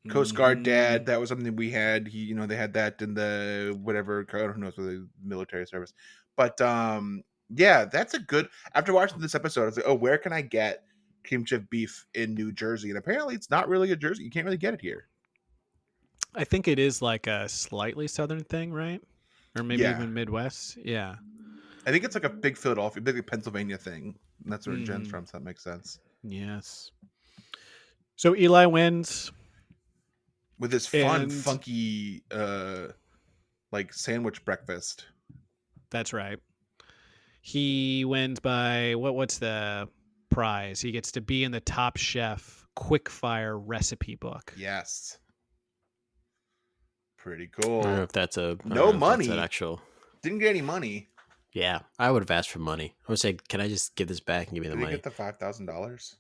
Coast Guard dad, that was something we had. He, they had that in the whatever, I don't know, for the military service. But yeah, that's a good. After watching this episode, I was like, oh, where can I get cream chip beef in New Jersey? And apparently, it's not really a Jersey. You can't really get it here. I think it is like a slightly southern thing, right? Or maybe Yeah. even Midwest. Yeah. I think it's like a big Philadelphia, big Pennsylvania thing. And that's where Jen's from, so that makes sense. Yes. So Eli wins. With this fun, And- funky, like sandwich breakfast. That's right. He wins by what's the prize? He gets to be in the Top Chef quickfire recipe book. Yes. Pretty I don't know cool. if that's a No that's money. an actual. Didn't get any money. Yeah, I would have asked for money. I would say, can I just give this back and give me the Did he money? get the $5,000?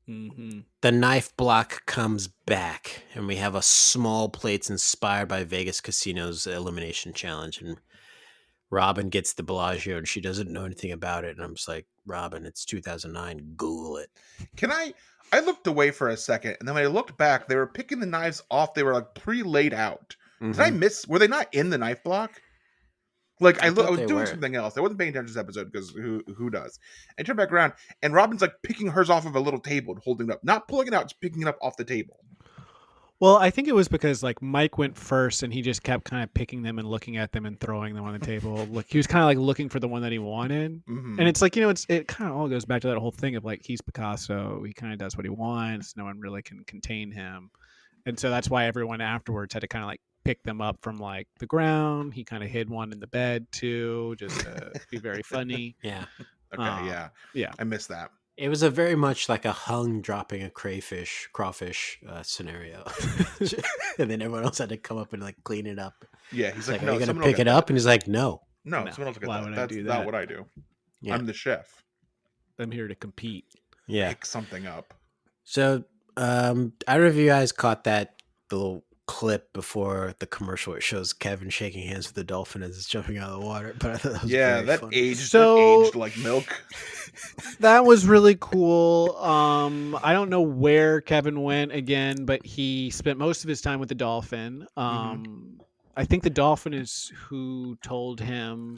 Mm-hmm. The knife block comes back, and we have a small plates inspired by Vegas Casino's elimination challenge. And Robin gets the Bellagio, and she doesn't know anything about it. And I'm just like, Robin, it's 2009. Google it. I looked away for a second, and then when I looked back, they were picking the knives off. They were like pre-laid out. Did I miss? Were they not in the knife block? Like I thought was they doing were. something else. I wasn't paying attention to this episode because who does? I turned back around, and Robin's like picking hers off of a little table and holding it up, not pulling it out, just picking it up off the table. Well, I think it was because like Mike went first and he just kept kind of picking them and looking at them and throwing them on the table. Like he was kind of like looking for the one that he wanted. Mhm. And it's like, it kind of all goes back to that whole thing of like he's Picasso. He kind of does what he wants. No one really can contain him. And so that's why everyone afterwards had to kind of like pick them up from like the ground. He kind of hid one in the bed too, just to be very funny. Yeah. Okay, Yeah. I missed that. It was a very much like a hung dropping a crawfish scenario. And then everyone else had to come up and like clean it up. Yeah, he's It's like, like, are no, you going to someone will pick get it up? And he's like, no. No, No, someone else will get why that. would I That's do not that? what I do. Yeah. I'm the chef. I'm here to compete. Yeah. Pick something up. So I don't know if you guys caught the little clip before the commercial where it shows Kevin shaking hands with the dolphin as it's jumping out of the water. But I thought that was very That funny. aged like milk. That was really cool. I don't know where Kevin went again, but he spent most of his time with the dolphin. I think the dolphin is who told him,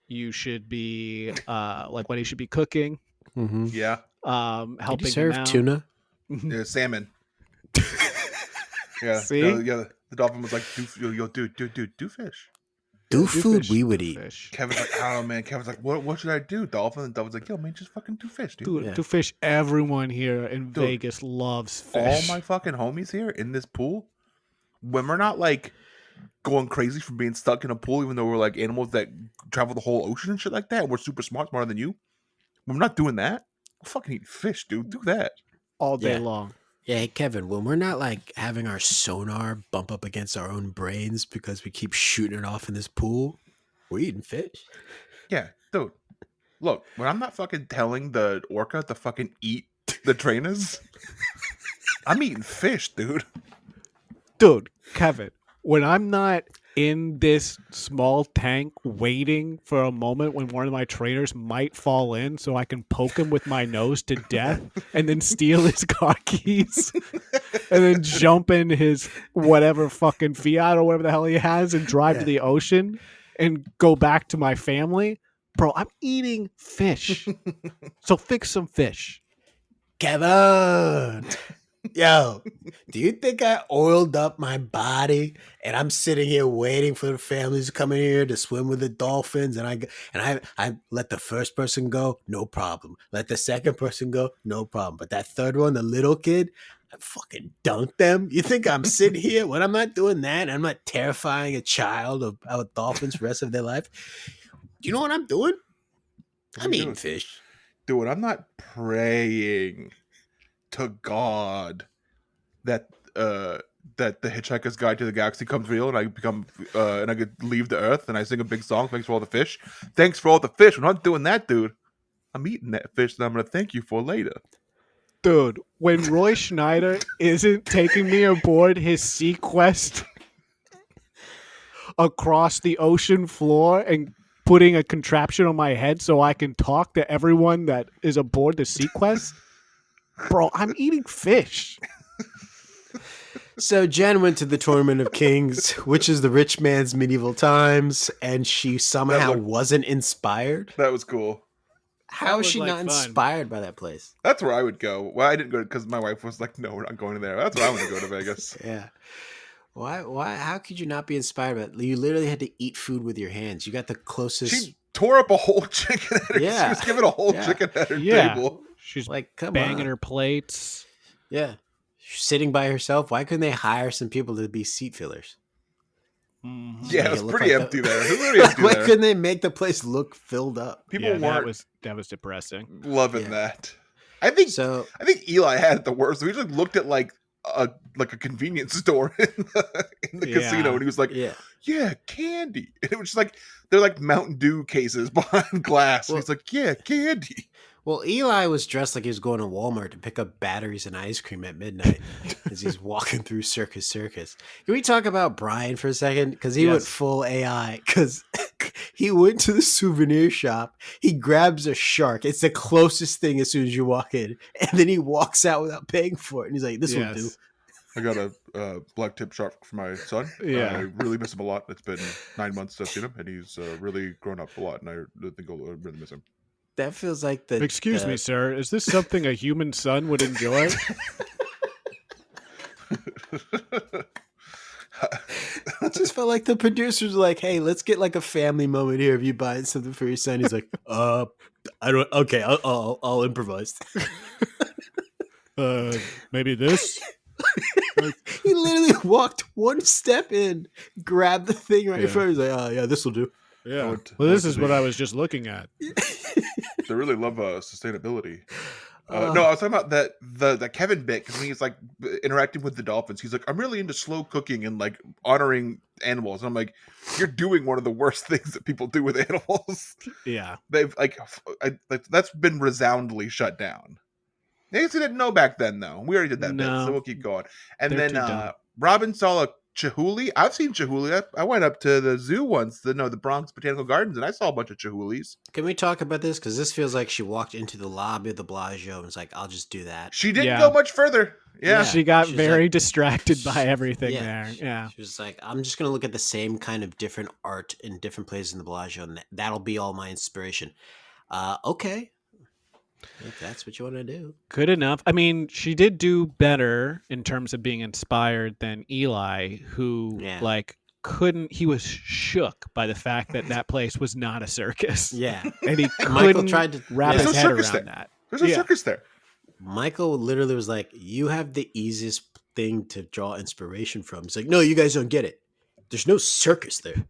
you should be like what he should be cooking. Mm-hmm. Yeah. Helping Did you serve him out. tuna? Yeah, salmon. Yeah. See? The dolphin was like, do fish. Do Do food fish, we do would eat. fish. Kevin's like, I don't know, man. Kevin's like, what should I do? Dolphin. And Dolphin's like, yo, man, just fucking do fish, dude. Dude, Yeah. to fish, everyone here in Dude, Vegas loves All fish. my fucking homies here in this pool, when we're not like going crazy from being stuck in a pool, even though we're like animals that travel the whole ocean and shit like that, and we're super smarter than you. When we're not doing that, we're fucking eating fish, dude. Do that. all day Yeah. long. Yeah, hey, Kevin, when we're not like having our sonar bump up against our own brains because we keep shooting it off in this pool, we're eating fish. Yeah, dude. Look, when I'm not fucking telling the orca to fucking eat the trainers, I'm eating fish, dude. Dude, Kevin, when I'm not in this small tank waiting for a moment when one of my trainers might fall in so I can poke him with my nose to death and then steal his car keys and then jump in his whatever fucking Fiat or whatever the hell he has and drive to the ocean and go back to my family. Bro, I'm eating fish. So fix some fish. Kevin, yo, do you think I oiled up my body and I'm sitting here waiting for the families to come in here to swim with the dolphins and I let the first person go, no problem. Let the second person go, no problem. But that third one, the little kid, I fucking dunked them. You think I'm sitting here when I'm not doing that? I'm not terrifying a child of dolphins for the rest of their life. Do you know what I'm doing? I'm eating fish. Dude, I'm not praying to God that that the Hitchhiker's Guide to the Galaxy comes real, and I become and I could leave the Earth, and I sing a big song. Thanks for all the fish. Thanks for all the fish. We're not doing that, dude. I'm eating that fish that I'm gonna thank you for later. Dude, when Roy Schneider isn't taking me aboard his sea quest across the ocean floor and putting a contraption on my head so I can talk to everyone that is aboard the sea quest, bro, I'm eating fish. So Jen went to the Tournament of Kings, which is the rich man's medieval times, and she somehow wasn't inspired. That was cool. How is was, she like, not fun. inspired by that place? That's where I would go. Well, I didn't go because my wife was like, "No, we're not going there." That's where I want to go to Vegas. Yeah. Why? How could you not be inspired by it? You literally had to eat food with your hands. You got the closest. She tore up a whole chicken at her. Yeah. She was given a whole chicken at her table. She's like, come banging on. her plates. Yeah. She's sitting by herself. Why couldn't they hire some people to be seat fillers? Yeah, it was look pretty like empty there. It was pretty empty Why there. couldn't they make the place look filled up? People Yeah, weren't that was depressing. loving Yeah. that. I think So Eli had it the worst. We just looked at like a convenience store in the casino, and he was like, yeah. Candy." And it was just like they're like Mountain Dew cases behind glass. Well- He's like, "Yeah, candy." Well, Eli was dressed like he was going to Walmart to pick up batteries and ice cream at midnight as he's walking through Circus. Can we talk about Brian for a second? Because he went full AI. Because he went to the souvenir shop. He grabs a shark. It's the closest thing as soon as you walk in. And then he walks out without paying for it. And he's like, this will do. I got a black tip shark for my son. Yeah. I really miss him a lot. It's been 9 months since I've seen him, and he's really grown up a lot, and I think I'll really miss him. That feels like the... Excuse me, sir. Is this something a human son would enjoy? It just felt like the producers were like, hey, let's get like a family moment here of you buying something for your son. He's like, I don't... Okay, I'll improvise. Maybe this? He literally walked one step in, grabbed the thing right in front. He's like, "Oh yeah, this will do." Yeah. Well, this is what I was just looking at. They really love sustainability. No, I was talking about that Kevin bit, because when he's like interacting with the dolphins, he's like, "I'm really into slow cooking and like honoring animals." And I'm like, "You're doing one of the worst things that people do with animals." Yeah. They've that's been resoundingly shut down. I guess we didn't know back then, though. We already did that bit, so we'll keep going. And They're then Robin saw a Chihuly. I've seen Chihuly. I went up to the zoo once, the Bronx Botanical Gardens, and I saw a bunch of Chihulies. Can we talk about this? Because this feels like she walked into the lobby of the Bellagio and was like, "I'll just do that." She didn't go much further. Yeah. She got She's very like- distracted by everything there. Yeah. She was like, "I'm just gonna look at the same kind of different art in different places in the Bellagio, and that'll be all my inspiration." Okay. If that's what you want to do. Good enough. I mean, she did do better in terms of being inspired than Eli, who he was shook by the fact that place was not a circus. Yeah. And he Michael couldn't tried to wrap There's his no head circus around there. that. There's no circus there. Michael literally was like, "You have the easiest thing to draw inspiration from." He's like, "No, you guys don't get it. There's no circus there.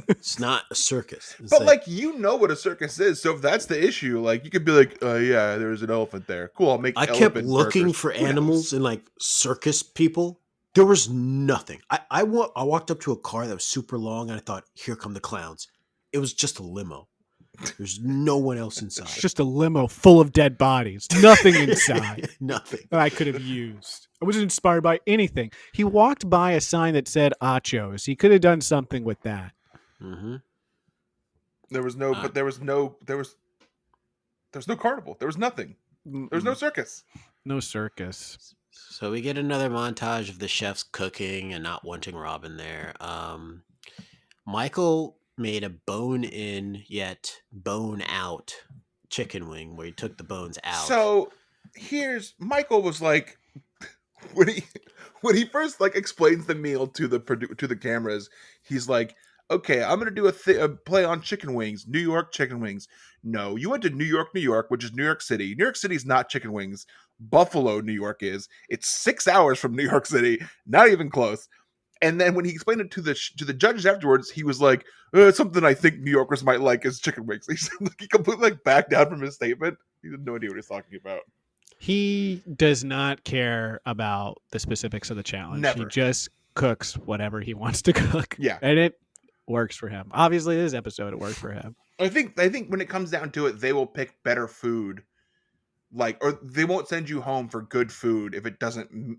It's not a circus." It's But like, you know what a circus is, so if that's the issue, like, you could be like, yeah, there's an elephant there. Cool, I'll make I kept elephant looking burgers. for Who knows? animals and like circus people. There was nothing. I walked up to a car that was super long and I thought, here come the clowns. It was just a limo. There's no one else inside. It's just a limo full of dead bodies. Nothing inside Nothing. that I could have used. I wasn't inspired by anything. He walked by a sign that said Achos. He could have done something with that. Mm-hmm. There was no carnival. There was nothing. There was no circus. No circus. So we get another montage of the chefs cooking and not wanting Robin there. Michael made a bone-in yet bone-out chicken wing where he took the bones out. So Michael was like, when he first like explains the meal to the cameras, he's like, "Okay, I'm gonna do a play on chicken wings, New York chicken wings." No, you went to New York, which is New York City. New York City is not chicken wings. Buffalo, New York is. It's 6 hours from New York City, not even close. And then when he explained it to the judges afterwards, he was like, "Something I think New Yorkers might like is chicken wings." He completely backed down from his statement. He had no idea what he's talking about. He does not care about the specifics of the challenge. He Never. just cooks whatever he wants to cook. Yeah. And it works for him. Obviously, this episode, it worked for him. I think when it comes down to it, they will pick better food. Or they won't send you home for good food if it doesn't,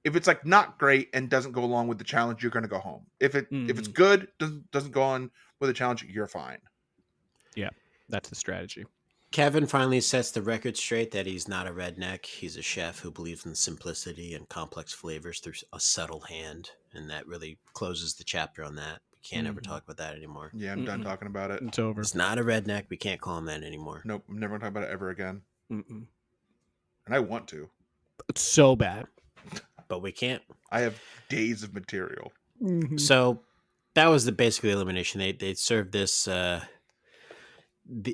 if it's like not great and doesn't go along with the challenge, you're going to go home. If it's good, doesn't go on with the challenge, you're fine. Yeah, that's the strategy. Kevin finally sets the record straight that he's not a redneck. He's a chef who believes in simplicity and complex flavors through a subtle hand. And that really closes the chapter on that. We can't ever talk about that anymore. Yeah, I'm done talking about it. It's over. It's not a redneck. We can't call him that anymore. Nope, I'm never going to talk about it ever again. Mm-mm. And I want to. It's so bad. But we can't. I have days of material. Mm-hmm. So that was the basically elimination. They served this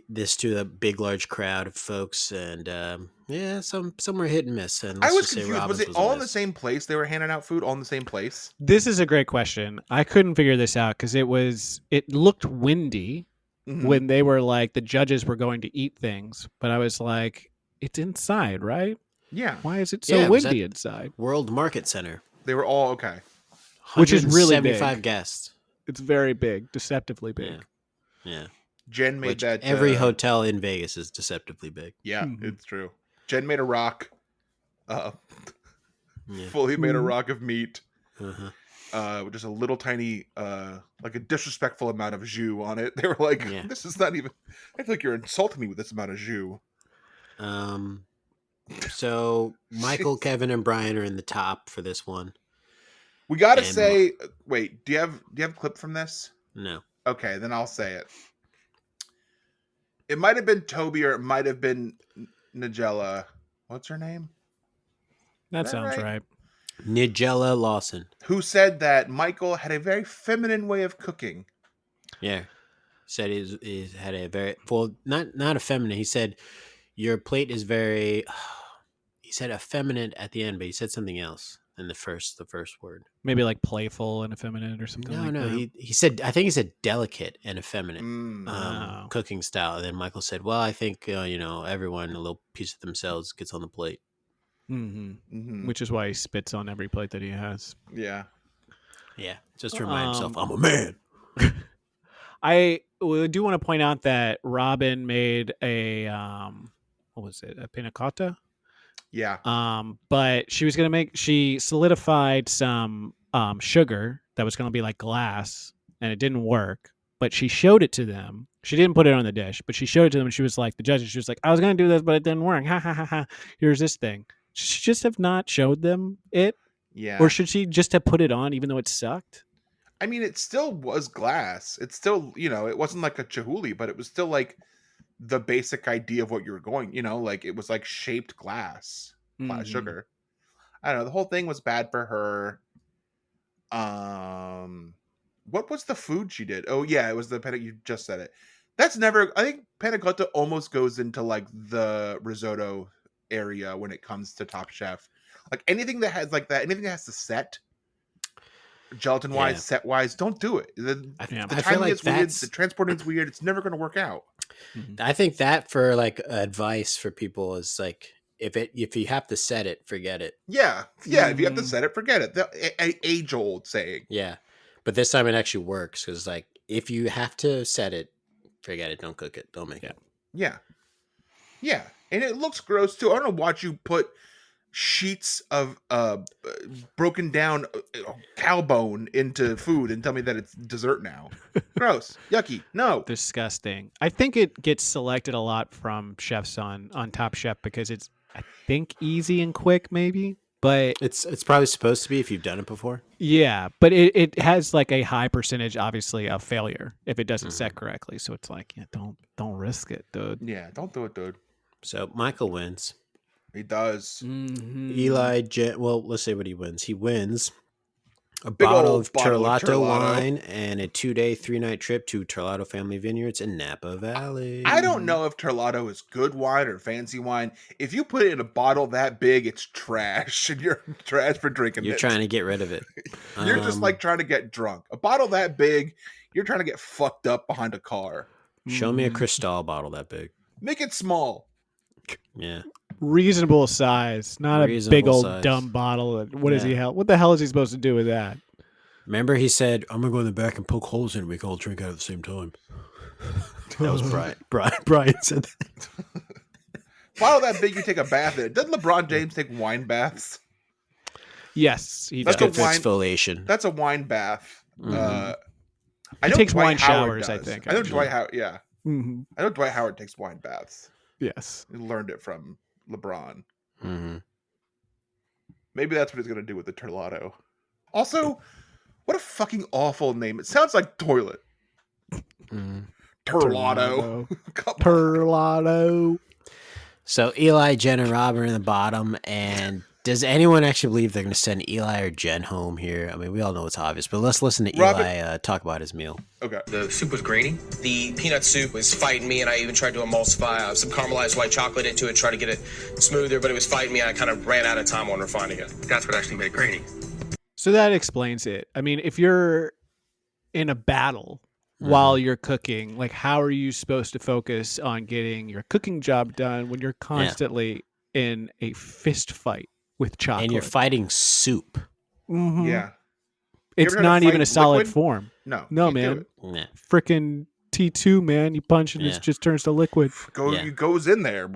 this to a big large crowd of folks, and some were hit and miss. And I was just say confused. Was Robbins it a all in the miss. same place? They were handing out food all in the same place? This is a great question. I couldn't figure this out because it looked windy Mhm. when they were like, the judges were going to eat things. But I was like, it's inside, right? Yeah, Why is it so Yeah, it was windy at- inside? World Market Center, they were all okay. Which is really 175 big. guests. It's very big, deceptively big. Yeah. Jen made Which that. every hotel in Vegas is deceptively big. Yeah, Mhm. it's true. Jen made a rock. Yeah. Fully made a Mhm. rock of meat. Uh-huh. With just a little tiny, like a disrespectful amount of jus on it. They were like, Yeah. "This is not even." I feel like you're insulting me with this amount of jus. So Michael, Kevin, and Brian are in the top for this one. We gotta And- say, wait. Do you have a clip from this? No. Okay, then I'll say it. It might have been Toby or it might have been Nigella. What's her name? That Is that sounds right? right. Nigella Lawson. Who said that Michael had a very feminine way of cooking. Yeah. Said he had a very not effeminate. He said your plate is very. He said effeminate at the end, but he said something else in the first word. Maybe like playful and effeminate or something like No. that. He said, I think he said delicate and effeminate Wow. cooking style. And then Michael said, well, I think everyone a little piece of themselves gets on the plate. Mhm. Which is why he spits on every plate that he has. Yeah. Yeah, just to remind himself, I'm a man. I do want to point out that Robin made a what was it? A panna cotta? Yeah. But she solidified some sugar that was going to be like glass, and it didn't work. But she showed it to them. She didn't put it on the dish, but she showed it to them. And she was like, the judges. She was like, I was going to do this, but it didn't work. Ha ha ha ha. Here's this thing. Should she just have not showed them it, Yeah. or should she just have put it on, even though it sucked? I mean, it still was glass. It's still, it wasn't like a chihuly, but it was still like the basic idea of what you were going, like it was like shaped glass Mhm. sugar. I don't know. The whole thing was bad for her. What was the food she did? Oh yeah, it was the panna. You just said it. That's never. I think panna cotta almost goes into like the risotto area when it comes to Top Chef. Like anything that has like that, anything that has to set, gelatin wise, Yeah. set wise, don't do it. The I Yeah. the feel timing like is weird. that's. The transporting's weird. It's never going to work out. I think that for like advice for people is like if you have to set it, forget it. Yeah. If you have to Mhm. set it, forget it. Age old saying. Yeah, but this time it actually works because like if you have to set it, forget it. Don't cook it. Don't make it. Yeah. Yeah. And it looks gross too. I don't know watch you put sheets of broken down cow bone into food and tell me that it's dessert now. Gross. Yucky. No. Disgusting. I think it gets selected a lot from chefs on Top Chef because it's, I think, easy and quick, maybe. But It's probably supposed to be if you've done it before. yeah, but it has like a high percentage, obviously, of failure if it doesn't set correctly. So it's like, yeah, don't risk it, dude. Yeah, don't do it, dude. So Michael wins. He does. Mm-hmm. Eli, well, let's say what he wins. He wins a Big bottle old of bottle of Terlato Terlato. wine and a 2-day, 3-night trip to Terlato Family Vineyards in Napa Valley. I don't know if Terlato is good wine or fancy wine. If you put it in a bottle that big, it's trash, and you're trash for drinking You're it. trying to get rid of it. You're just like trying to get drunk. A bottle that big, you're trying to get fucked up behind a car. Show me a Cristal bottle that big. Make it small. Yeah. reasonable size, not a big Reasonable old size. dumb bottle. What is Yeah. he hell? What the hell is he supposed to do with that? Remember, he said, "I'm gonna go in the back and poke holes in. We can all drink out at the same time." That was Brian. Brian said that. Bottle that big, you take a bath in it. Doesn't LeBron James take wine baths? Yes, he That's does. a wine- exfoliation. That's a wine bath. I He know takes Dwight wine Howard showers, I does. think, I know actually. Dwight Howard. Yeah, Mhm. I know Dwight Howard takes wine baths. Yes. He learned it from LeBron. Mm-hmm. Maybe that's what he's gonna do with the Turlato. Also, what a fucking awful name! It sounds like toilet. Mm-hmm. Turlato. Come on. Perlato. So Eli, Jen, and Rob are in the bottom. And does anyone actually believe they're going to send Eli or Jen home here? I mean, we all know it's obvious, but let's listen to Robin- Eli talk about his meal. Okay. The soup was grainy. The peanut soup was fighting me, and I even tried to emulsify some caramelized white chocolate into it, try to get it smoother, but it was fighting me, and I kind of ran out of time on refining it. That's what actually made it grainy. So that explains it. I mean, if you're in a battle while you're cooking, like how are you supposed to focus on getting your cooking job done when you're constantly in a fist fight with chocolate? And you're fighting soup. Mhm. Yeah. It's ever had to not even fight a solid liquid? form. No. No, you do man. it. Nah. Frickin' T2, man. You punch and Yeah. it just turns to liquid. It goes in there.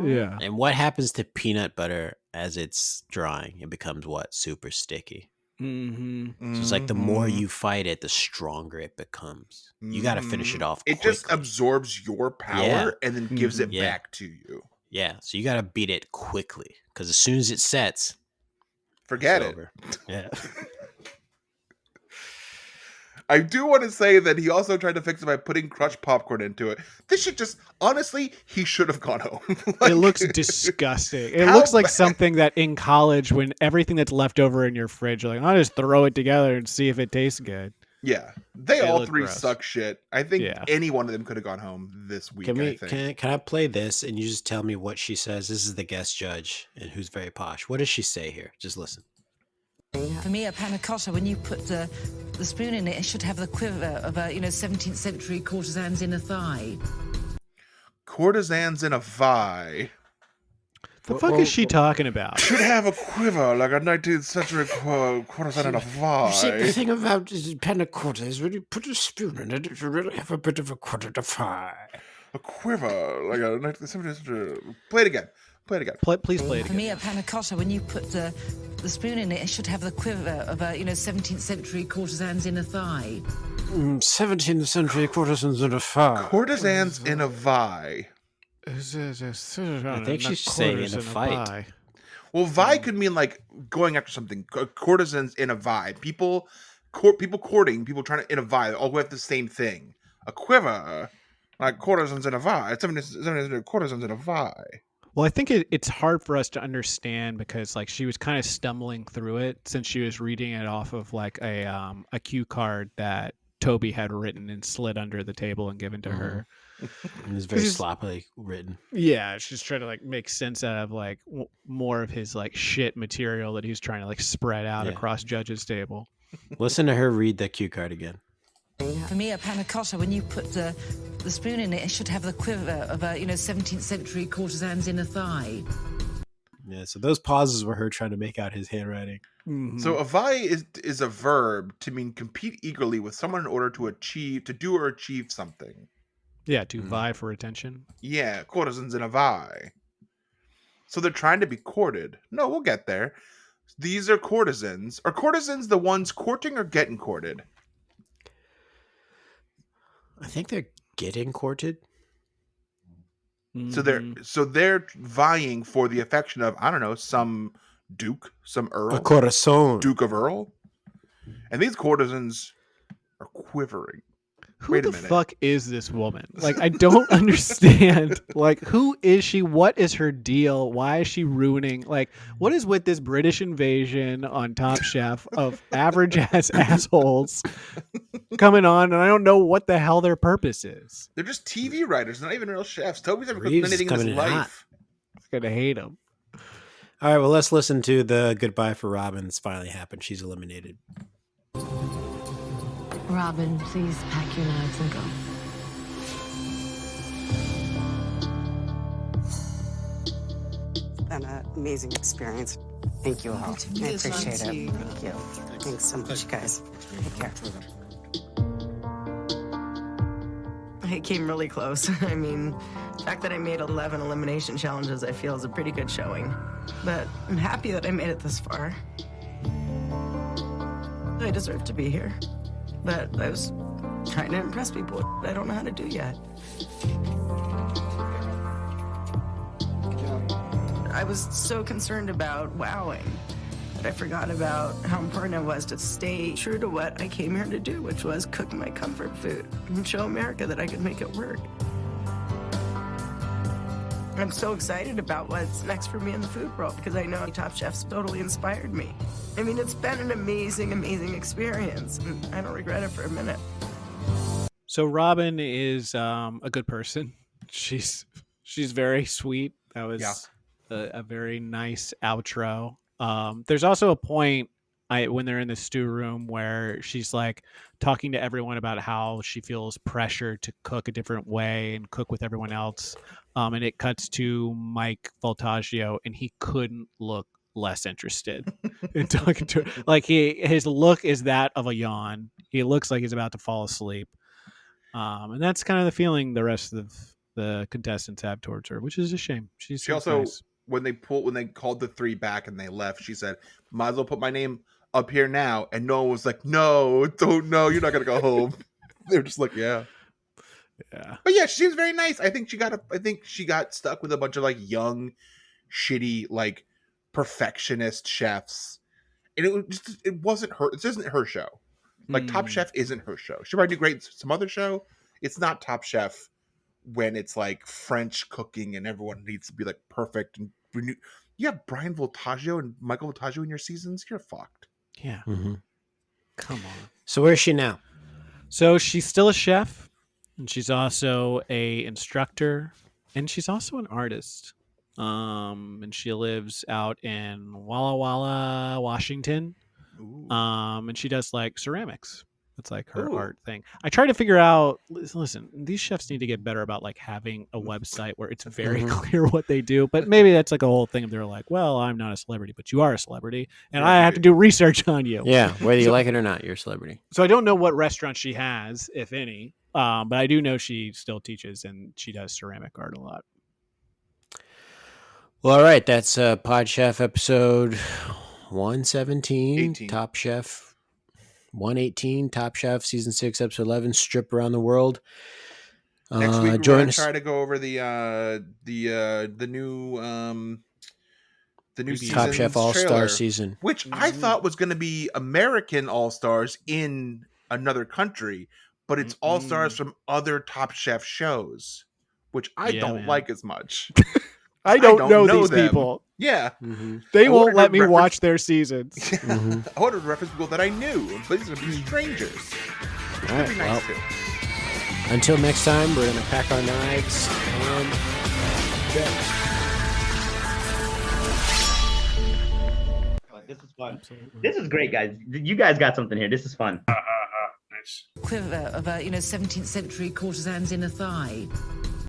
Yeah. And what happens to peanut butter as it's drying? It becomes what? Super sticky. Mm-hmm. So it's like the more you fight it, the stronger it becomes. You got to finish it off It quickly. just absorbs your power Yeah. and then gives it Yeah. back to you. Yeah, so you got to beat it quickly because as soon as it sets, Forget it's it. over. Yeah. I do want to say that he also tried to fix it by putting crushed popcorn into it. This should just, honestly, he should have gone home. Like, It looks disgusting. It How looks like bad? something that in college, when everything that's left over in your fridge, you're like, I'll just throw it together and see if it tastes good. Yeah, they They all look three gross. suck shit. I think Yeah. any one of them could have gone home this week. Can I we? think. Can I play this and you just tell me what she says? This is the guest judge and who's very posh. What does she say here? Just listen. For me, a panna cotta, when you put the spoon in it, it should have the quiver of a 17th century courtesan's inner thigh. Courtesans in a vi The fuck is she talking about? should have a quiver like a 19th century courtesan in a vi. thing about panna cotta is when you put a spoon in it, it should really have a bit of a quarter to fry. A quiver like a 19th century. Play it again. Play it again. Please play it For me, again. a panna cotta, when you put the spoon in it, it should have the quiver of a 17th century courtesan's inner thigh. 17th century courtesans in a fire. Courtesans in a vi. I think she's saying in a fight. Well, vi could mean like going after something. Courtesans in a vi. People courting, people trying to in a vi. All have the same thing. A quiver, like courtesans in a vi. 17th courtesans in a vi. Well, I think it's hard for us to understand because like she was kind of stumbling through it since she was reading it off of like a cue card that Toby had written and slid under the table and given to her. It was very sloppily written. Yeah, she's trying to like make sense out of like more of his like shit material that he's trying to like spread out Yeah. across Judge's table. Listen to her read the cue card again. For me, a panna cotta, when you put the spoon in it, it should have the quiver of a 17th century courtesan's inner thigh. Yeah, so those pauses were her trying to make out his handwriting. So a vi is a verb to mean compete eagerly with someone in order to do or achieve something. Yeah, to vie for attention. Yeah, courtesans in a vi. So they're trying to be courted. No, we'll get there. These are courtesans. Are courtesans the ones courting or getting courted? I think they're getting courted. So they're vying for the affection of, I don't know, some duke, some earl, A corazon. Duke of Earl. And these courtesans are quivering. Who Wait a the minute. fuck is this woman? Like, I don't understand. Like, who is she? What is her deal? Why is she ruining? Like, what is with this British invasion on Top Chef of average ass assholes coming on? And I don't know what the hell their purpose is. They're just TV writers, not even real chefs. Toby's never cooked Reeves is anything in his coming in hot. life. I'm gonna hate them. All right, well, let's listen to the goodbye for Robin. It's finally happened. She's eliminated. Robin, please pack your knives and go. amazing experience. Thank you all. I appreciate it. Thank you. Thanks so much, guys. Take care. I came really close. I mean, the fact that I made 11 elimination challenges, I feel, is a pretty good showing. But I'm happy that I made it this far. I deserve to be here. But I was trying to impress people I don't know how to do yet. I was so concerned about wowing that I forgot about how important it was to stay true to what I came here to do, which was cook my comfort food and show America that I could make it work. I'm so excited about what's next for me in the food world because I know Top Chef's totally inspired me. I mean, it's been an amazing, amazing experience, and I don't regret it for a minute. So Robin is a good person. She's very sweet. That was a very nice outro. There's also a point when they're in the stew room where she's like talking to everyone about how she feels pressure to cook a different way and cook with everyone else. And it cuts to Mike Voltaggio, and he couldn't look less interested in talking to her. Like his look is that of a yawn. He looks like he's about to fall asleep. And that's kind of the feeling the rest of the contestants have towards her, which is a shame. She also nice. when they called the 3 back and they left, she said, "Might as well put my name up here now." And no one was like, "No, don't, no, you're not gonna go home." They're just like, yeah. But yeah, she seems very nice. I think she got stuck with a bunch of like young, shitty, like perfectionist chefs, and it wasn't her. This isn't her show. Like Top Chef isn't her show. She might do great some other show. It's not Top Chef when it's like French cooking and everyone needs to be like perfect and renewed. You have Brian Voltaggio and Michael Voltaggio in your seasons. You're fucked. Yeah. Mm-hmm. Come on. So where's she now? So she's still a chef, and she's also a instructor, and she's also an artist. And she lives out in Walla Walla, Washington. And she does like ceramics. That's like her art thing. I try to figure out, listen, these chefs need to get better about like having a website where it's very clear what they do. But maybe that's like a whole thing. They're like, well, I'm not a celebrity, but you are a celebrity. And I have to do research on you. Yeah, whether you like it or not, you're a celebrity. So I don't know what restaurant she has, if any. But I do know she still teaches and she does ceramic art a lot. Well, all right. That's Pod Chef episode 117. 18. Top Chef 118. Top Chef season 6 episode 11. Strip around the world. Next week we're going to try to go over the new Top Chef All Star season, which I thought was going to be American All Stars in another country, but it's All Stars from other Top Chef shows, which I don't like as much. I don't know these them. People. Yeah. They won't let me watch their seasons. I wanted to reference people that I knew, but these are going to be strangers. Which would be nice too. Until next time, we're going to pack our knives and This is fun. Absolutely. This is great, guys. You guys got something here. This is fun. Nice. Quiver of 17th century courtesans in a thigh.